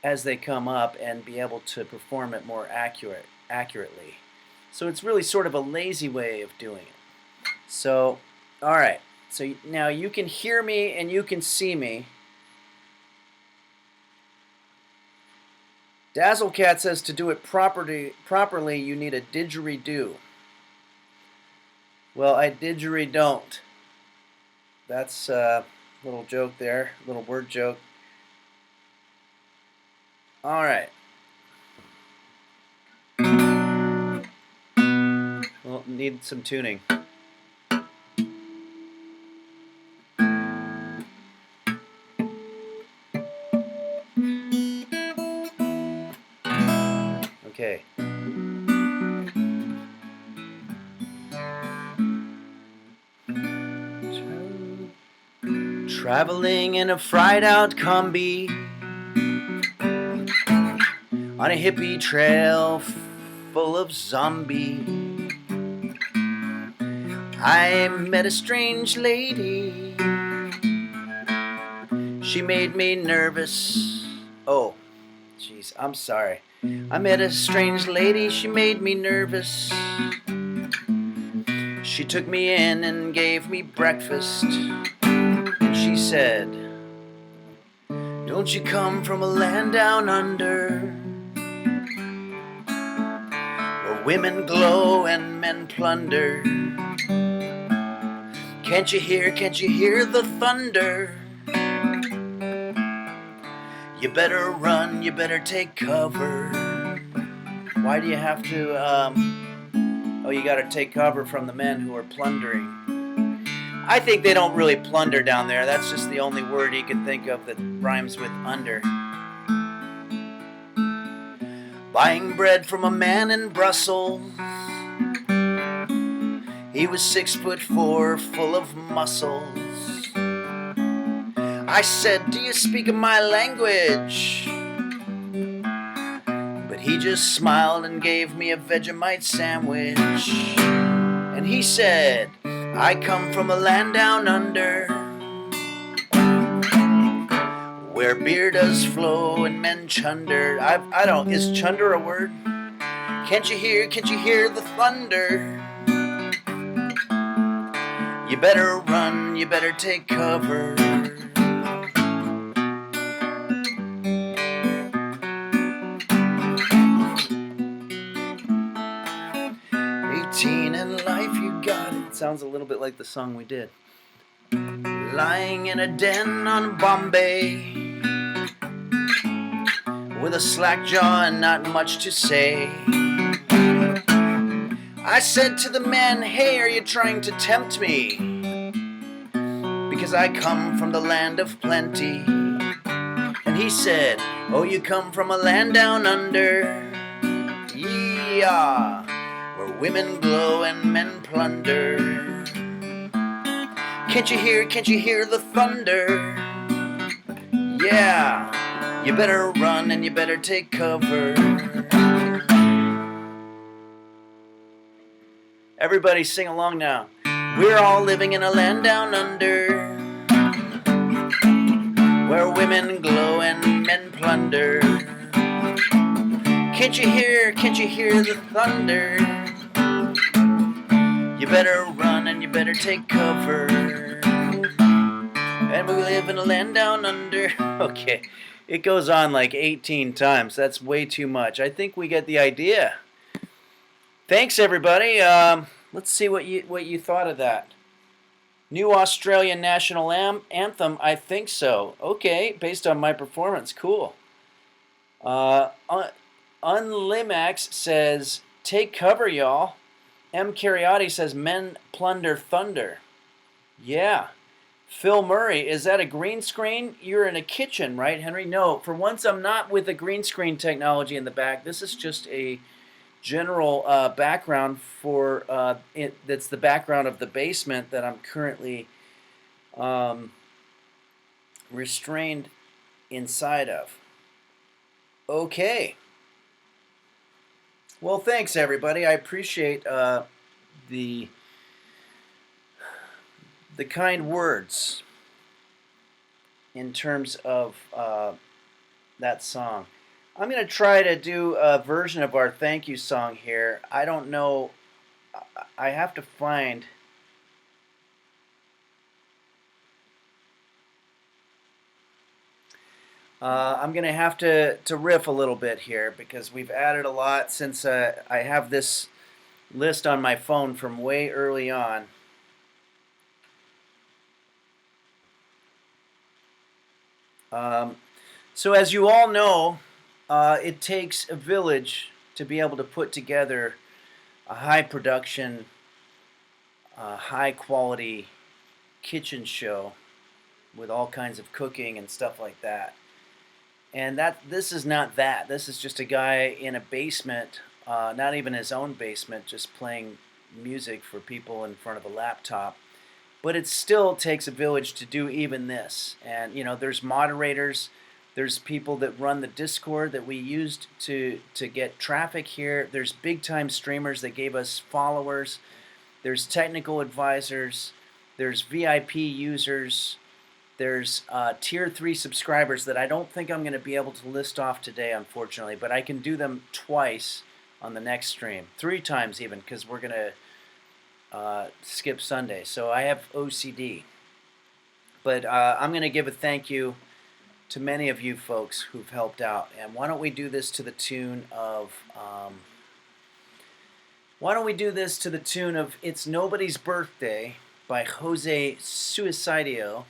as they come up and be able to perform it more accurately. So it's really sort of a lazy way of doing it. So, all right. So now you can hear me and you can see me. Dazzlecat says to do it properly, you need a didgeridoo. Well, I don't. That's a little joke there, little word joke. All right. Well, need some tuning. Okay. Traveling in a fried out combi on a hippie trail full of zombies. I met a strange lady. She made me nervous. Oh, jeez, I'm sorry. I met a strange lady. She made me nervous. She took me in and gave me breakfast. And she said, Don't you come from a land down under, where women glow and men plunder? Can't you hear the thunder? You better run, you better take cover. Why do you have to, oh, you gotta take cover from the men who are plundering. I think they don't really plunder down there. That's just the only word he could think of that rhymes with under. Buying bread from a man in Brussels. He was 6'4", full of muscles. I said, do you speak my language? But he just smiled and gave me a Vegemite sandwich. And he said, I come from a land down under, where beer does flow and men chunder. I don't, is chunder a word? Can't you hear the thunder? You better run, you better take cover. 18 in life, you got it. Sounds a little bit like the song we did. Lying in a den on Bombay, with a slack jaw and not much to say. I said to the man, hey, are you trying to tempt me? Because I come from the land of plenty. And he said, oh, you come from a land down under, yeah, where women glow and men plunder. Can't you hear the thunder? Yeah, you better run and you better take cover. Everybody sing along now. We're all living in a land down under, where women glow and men plunder. Can't you hear the thunder? You better run and you better take cover. And we live in a land down under. Okay, it goes on like 18 times. That's way too much. I think we get the idea. Thanks, everybody. Let's see what you thought of that. New Australian National Anthem, I think so. Okay, based on my performance. Cool. Unlimax says, take cover, y'all. M. Cariotti says, men plunder thunder. Yeah. Phil Murray, is that a green screen? You're in a kitchen, right, Henry? No, for once I'm not with the green screen technology in the back. This is just a general background for that's the background of the basement that I'm currently restrained inside of. Okay. Well, thanks everybody. I appreciate the kind words in terms of that song. I'm going to try to do a version of our thank you song here. I don't know. I have to find. I'm going to have to riff a little bit here because we've added a lot since I have this list on my phone from way early on. So as you all know, it takes a village to be able to put together a high production, high quality kitchen show with all kinds of cooking and stuff like that. And this is not that. This is just a guy in a basement, not even his own basement, just playing music for people in front of a laptop. But it still takes a village to do even this. And, you know, there's moderators, there's people that run the Discord that we used to get traffic here. There's big-time streamers that gave us followers. There's technical advisors. There's VIP users. There's Tier 3 subscribers that I don't think I'm going to be able to list off today, unfortunately. But I can do them twice on the next stream. 3 times even, because we're going to skip Sunday. So I have OCD. But I'm going to give a thank you to many of you folks who've helped out. And why don't we do this to the tune of It's Nobody's Birthday by Jose Suicidio,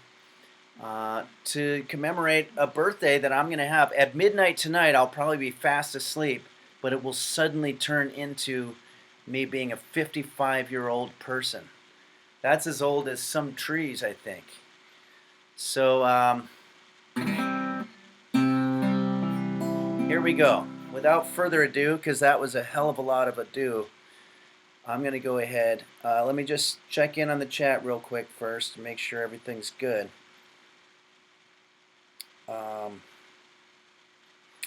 to commemorate a birthday that I'm going to have. At midnight tonight, I'll probably be fast asleep, but it will suddenly turn into me being a 55-year-old person. That's as old as some trees, I think. So, here we go. Without further ado, because that was a hell of a lot of ado, I'm going to go ahead. Let me just check in on the chat real quick first to make sure everything's good.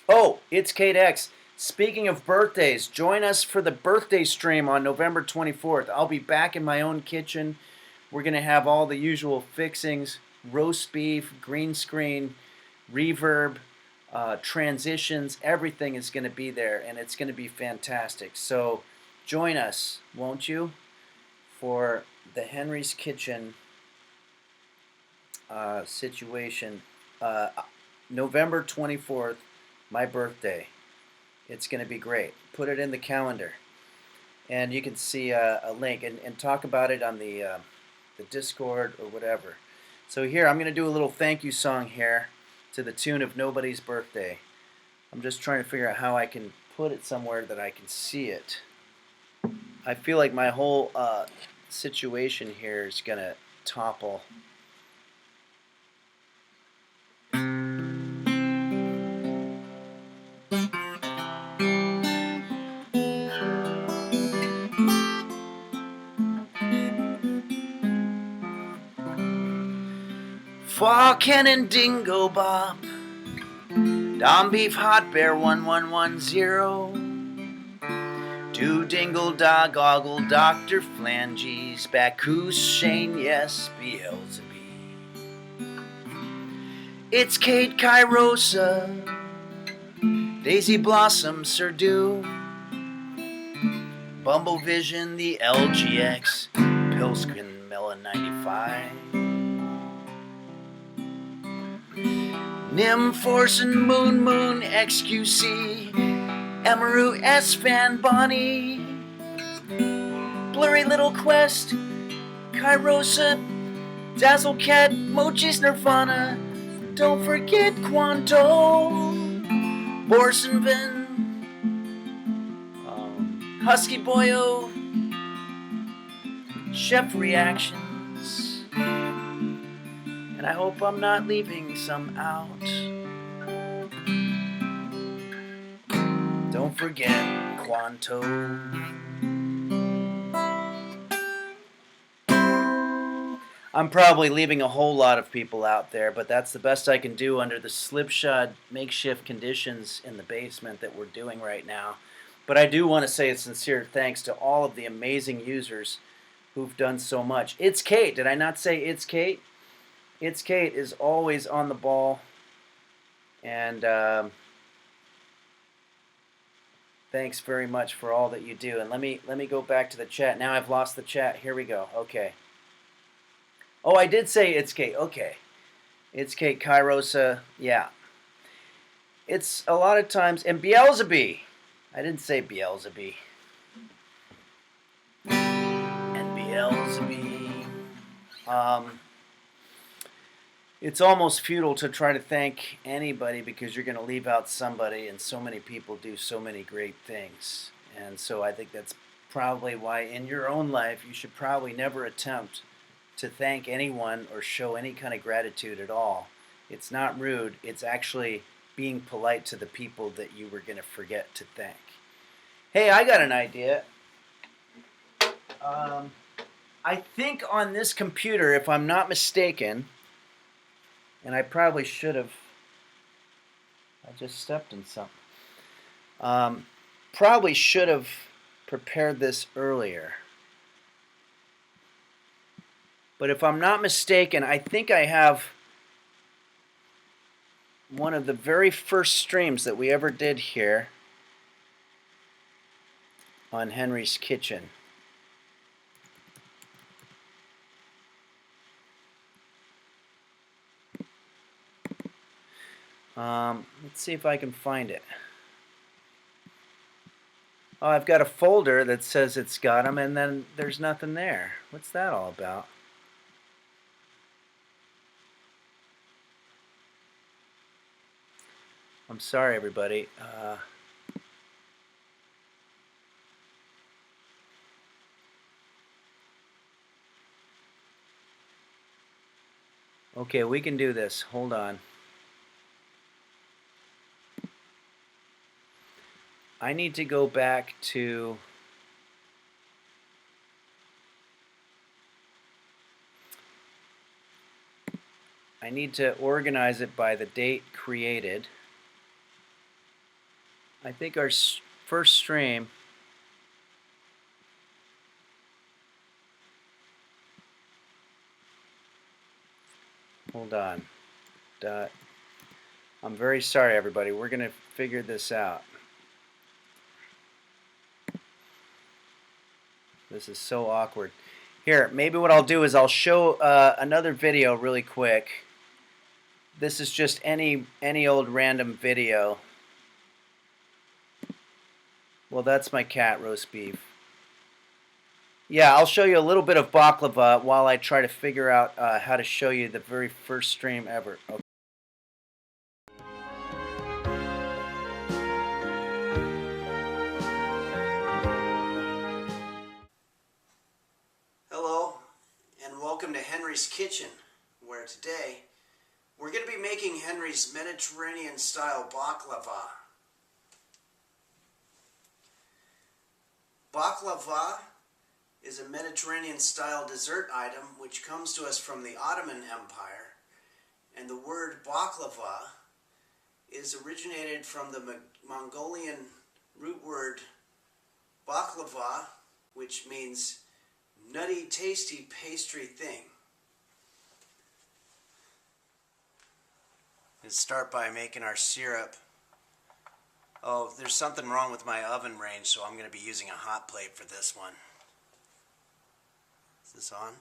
Oh, it's Kate X. Speaking of birthdays, join us for the birthday stream on November 24th. I'll be back in my own kitchen. We're going to have all the usual fixings: roast beef, green screen, reverb, transitions. Everything is going to be there, and it's going to be fantastic. So join us, won't you, for the Henry's Kitchen situation. November 24th, my birthday. It's going to be great. Put it in the calendar. And you can see a link and talk about it on the Discord or whatever. So here, I'm going to do a little thank you song here to the tune of Nobody's Birthday. I'm just trying to figure out how I can put it somewhere that I can see it. I feel like my whole situation here is going to topple. Walking and Dingo Bob, Dom Beef Hot Bear 1110, Do Dingle Dog Ogle Dr. Flanges, Bacchus Shane Yes Beelzebub. It's Kate Kairosa, Daisy Blossom Sir Dew, Bumble Vision the LGX, Pilskin Melon 95. Nim Force and Moon XQC, Emaru S Fan Bonnie, Blurry Little Quest, Kairosa, Dazzle Cat, Mochi's Nirvana, don't forget Quanto, Borsonvin, Husky Boyo, Chef Reactions. And I hope I'm not leaving some out. Don't forget Quanto. I'm probably leaving a whole lot of people out there, but that's the best I can do under the slipshod makeshift conditions in the basement that we're doing right now. But I do want to say a sincere thanks to all of the amazing users who've done so much. It's Kate. Did I not say it's Kate? It's Kate is always on the ball, and thanks very much for all that you do. And let me go back to the chat. Now I've lost the chat. Here we go. Okay. Oh, I did say it's Kate. Okay. It's Kate Kairosa. Yeah. It's a lot of times, and Beelzebub. I didn't say Beelzebub. And Beelzebub. It's almost futile to try to thank anybody because you're going to leave out somebody, and so many people do so many great things. And so I think that's probably why in your own life you should probably never attempt to thank anyone or show any kind of gratitude at all. It's not rude. It's actually being polite to the people that you were going to forget to thank. Hey, I got an idea. I think on this computer, if I'm not mistaken, and I probably should have. I just stepped in something. Probably should have prepared this earlier. But if I'm not mistaken, I think I have one of the very first streams that we ever did here on Henry's Kitchen. Let's see if I can find it. Oh, I've got a folder that says it's got them, and then there's nothing there. What's that all about? I'm sorry, everybody. Okay, we can do this. Hold on. I need to go back to... I need to organize it by the date created. I think our first stream... Hold on. I'm very sorry, everybody. We're going to figure this out. This is so awkward. Here, maybe what I'll do is I'll show another video really quick. This is just any old random video. Well, that's my cat roast beef. Yeah, I'll show you a little bit of baklava while I try to figure out how to show you the very first stream ever. Okay. Hello, and welcome to Henry's Kitchen, where today we're going to be making Henry's Mediterranean-style baklava. Baklava is a Mediterranean-style dessert item which comes to us from the Ottoman Empire, and the word baklava is originated from the Mongolian root word baklava, which means nutty, tasty pastry thing. Let's start by making our syrup. Oh, there's something wrong with my oven range, so I'm going to be using a hot plate for this one. Is this on?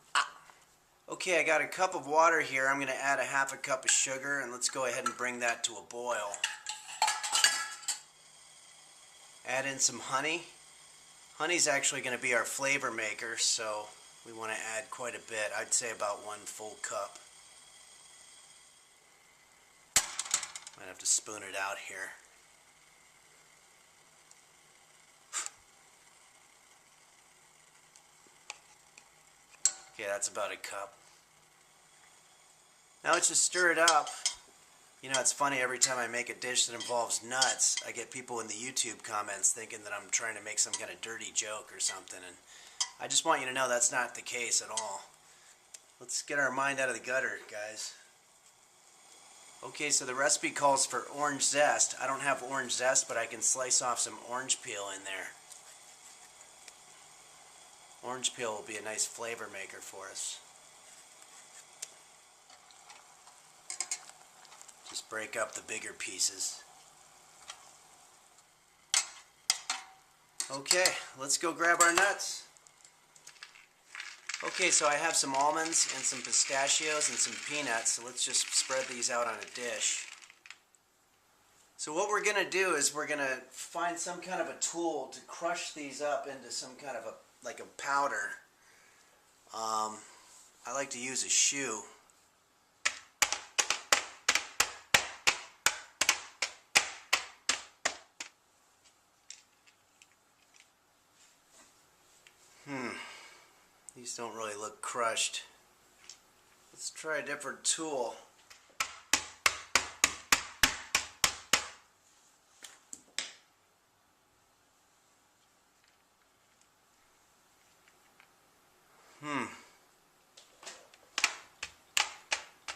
Okay, I got a cup of water here. I'm going to add a half a cup of sugar, and let's go ahead and bring that to a boil. Add in some honey. Honey's actually going to be our flavor maker, so we want to add quite a bit. I'd say about 1 full cup. Might have to spoon it out here. Okay, that's about a cup. Now let's just stir it up. You know, it's funny, every time I make a dish that involves nuts, I get people in the YouTube comments thinking that I'm trying to make some kind of dirty joke or something, and I just want you to know that's not the case at all. Let's get our mind out of the gutter, guys. Okay, so the recipe calls for orange zest. I don't have orange zest, but I can slice off some orange peel in there. Orange peel will be a nice flavor maker for us. Just break up the bigger pieces. Okay, let's go grab our nuts. Okay, so I have some almonds and some pistachios and some peanuts, so let's just spread these out on a dish. So what we're going to do is we're going to find some kind of a tool to crush these up into some kind of like a powder. I like to use a shoe. These don't really look crushed. Let's try a different tool.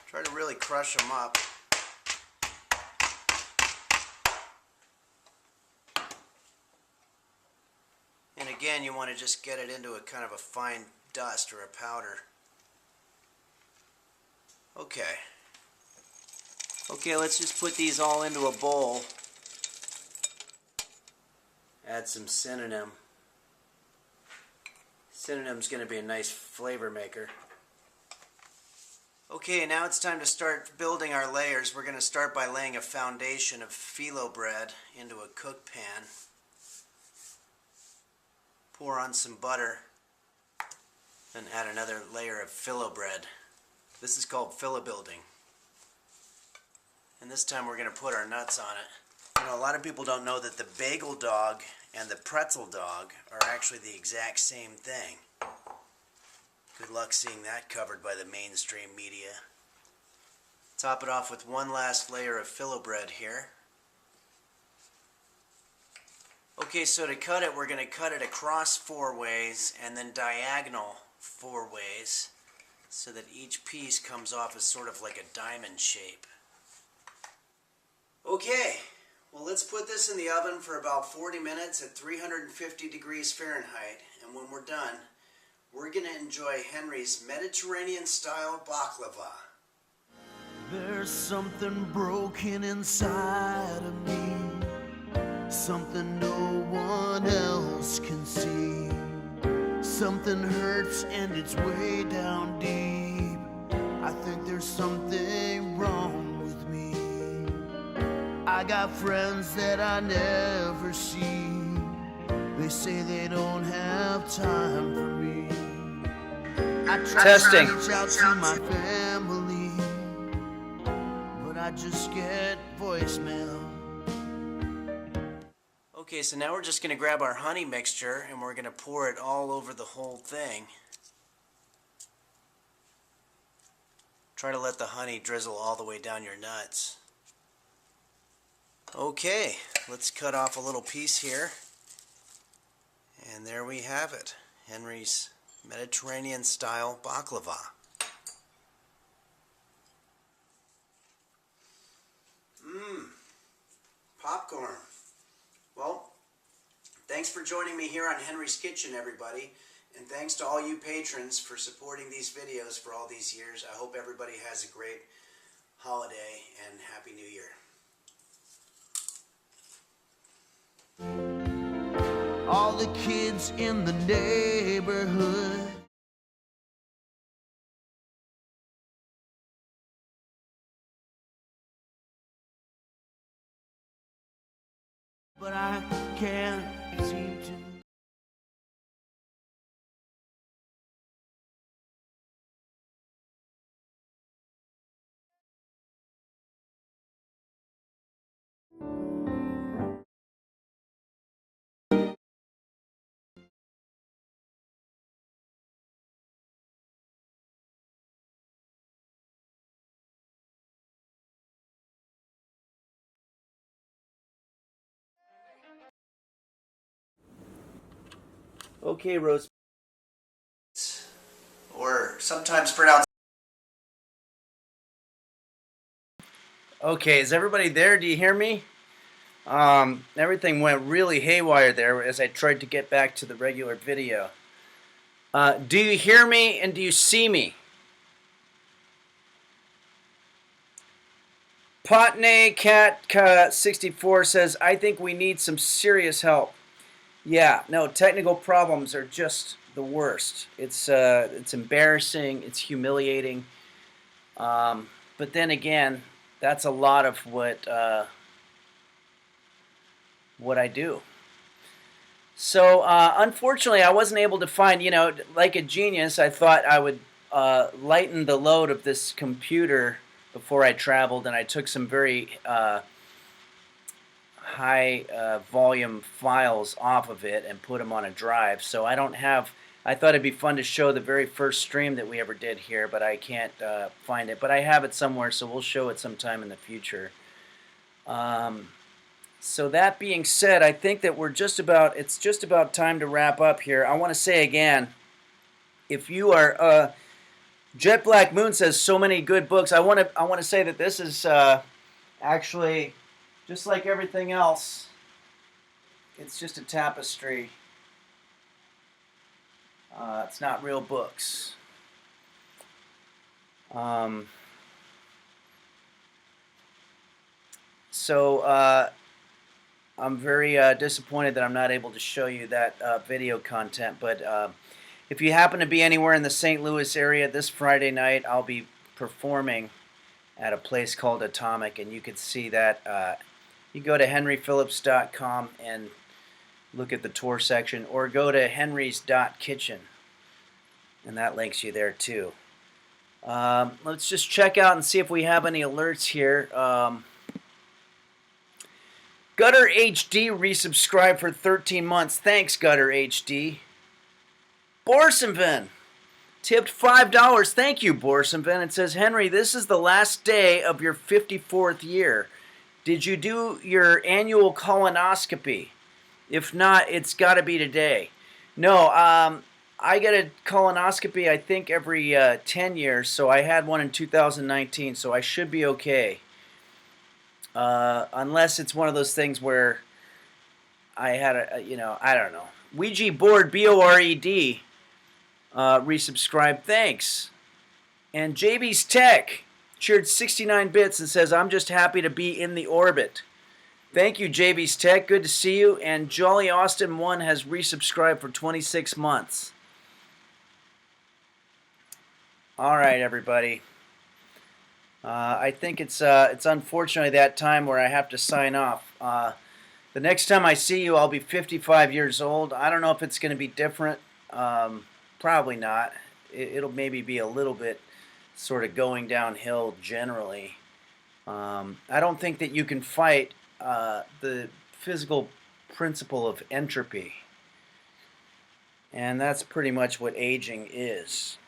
Try to really crush them up. And again, you want to just get it into a kind of a fine dust or a powder. Okay. Okay, let's just put these all into a bowl. Add some synonym. Synonym's going to be a nice flavor maker. Okay, now it's time to start building our layers. We're going to start by laying a foundation of phyllo bread into a cook pan. Pour on some butter, then add another layer of phyllo bread. This is called phyllo building. And this time we're going to put our nuts on it. You know, a lot of people don't know that the bagel dog and the pretzel dog are actually the exact same thing. Good luck seeing that covered by the mainstream media. Top it off with one last layer of phyllo bread here. Okay, so to cut it, we're going to cut it across 4 ways and then diagonal 4 ways so that each piece comes off as sort of like a diamond shape. Okay, well, let's put this in the oven for about 40 minutes at 350 degrees Fahrenheit, and when we're done, we're going to enjoy Henry's Mediterranean-style baklava. There's something broken inside of me, something no one else can see. Something hurts and it's way down deep. I think there's something wrong with me. I got friends that I never see. They say they don't have time for me. I try Testing. to reach out to my family, but I just get voicemail. Okay, so now we're just going to grab our honey mixture and we're going to pour it all over the whole thing. Try to let the honey drizzle all the way down your nuts. Okay, let's cut off a little piece here. And there we have it. Henry's Mediterranean-style baklava. Popcorn. Well, thanks for joining me here on Henry's Kitchen, everybody. And thanks to all you patrons for supporting these videos for all these years. I hope everybody has a great holiday and Happy New Year. All the kids in the neighborhood but I can't seem to. Okay, roast, or sometimes pronounced. Okay, is everybody there? Do you hear me? Everything went really haywire there as I tried to get back to the regular video. Do you hear me and do you see me? Potney Cat 64 says, I think we need some serious help. Yeah, no, technical problems are just the worst. It's embarrassing, it's humiliating. But then again, that's a lot of what I do. So unfortunately, I wasn't able to find, like a genius, I thought I would lighten the load of this computer before I traveled, and I took some very high volume files off of it and put them on a drive. So I thought it'd be fun to show the very first stream that we ever did here, but I can't find it. But I have it somewhere, so we'll show it sometime in the future. So that being said, I think that it's just about time to wrap up here. I want to say again, if you are, Jet Black Moon says so many good books. I want to say that this is actually just like everything else. It's just a tapestry. It's not real books. So I'm very disappointed that I'm not able to show you that video content, but if you happen to be anywhere in the St. Louis area this Friday night, I'll be performing at a place called Atomic, and you could see that. You go to henryphillips.com and look at the tour section, or go to henrys.kitchen, and that links you there too. Let's just check out and see if we have any alerts here. Gutter HD resubscribed for 13 months. Thanks, Gutter HD. Borsenvin tipped $5. Thank you, Borsenvin. It says, Henry, this is the last day of your 54th year. Did you do your annual colonoscopy? If not, it's got to be today. No, I get a colonoscopy, I think, every 10 years. So I had one in 2019, so I should be okay. Unless it's one of those things where I had I don't know. Ouija board, B-O-R-E-D, resubscribe, thanks. And JB's Tech cheered 69 bits and says, I'm just happy to be in the orbit. Thank you, JB's Tech, good to see you. And Jolly Austin 1 has resubscribed for 26 months. All right, everybody. I think it's unfortunately that time where I have to sign off. The next time I see you, I'll be 55 years old. I don't know if it's going to be different. Probably not. It'll maybe be a little bit sort of going downhill generally. I don't think that you can fight the physical principle of entropy. And that's pretty much what aging is.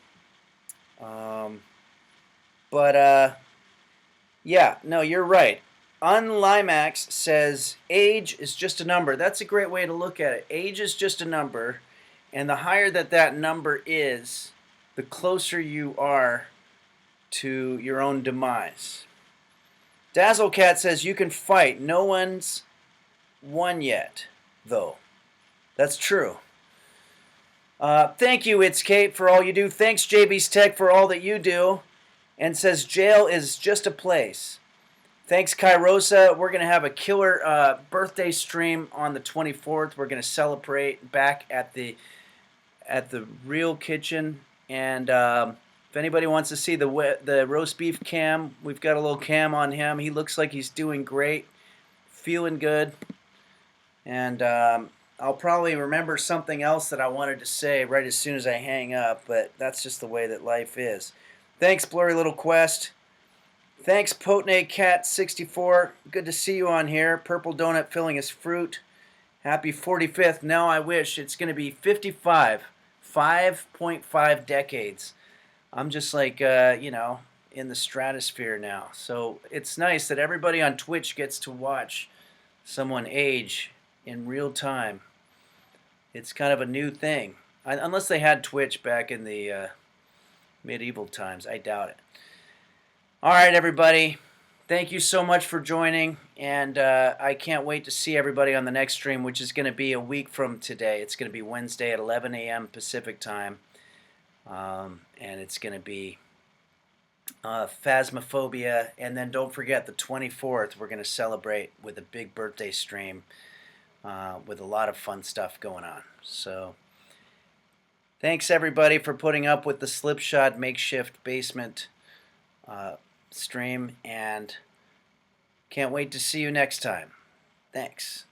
Yeah, no, you're right. Unlimax says age is just a number. That's a great way to look at it. Age is just a number, and the higher that number is, the closer you are to your own demise. Dazzlecat says you can fight. No one's won yet, though. That's true. Thank you, It's Kate, for all you do. Thanks, JB's Tech, for all that you do. And says jail is just a place. Thanks, Kairosa. We're going to have a killer birthday stream on the 24th. We're going to celebrate back at the Real Kitchen. And if anybody wants to see the roast beef cam, we've got a little cam on him. He looks like he's doing great, feeling good. And I'll probably remember something else that I wanted to say right as soon as I hang up, but that's just the way that life is. Thanks, Blurry Little Quest. Thanks, Potney Cat 64. Good to see you on here. Purple Donut filling his fruit. Happy 45th. Now I wish it's going to be 55. 5.5 decades. I'm just like, in the stratosphere now. So it's nice that everybody on Twitch gets to watch someone age in real time. It's kind of a new thing. Unless they had Twitch back in the medieval times. I doubt it. All right, everybody. Thank you so much for joining. And I can't wait to see everybody on the next stream, which is going to be a week from today. It's going to be Wednesday at 11 a.m. Pacific time. And it's going to be Phasmophobia. And then don't forget, the 24th, we're going to celebrate with a big birthday stream with a lot of fun stuff going on. So thanks, everybody, for putting up with the Slipshod makeshift basement stream. And can't wait to see you next time. Thanks.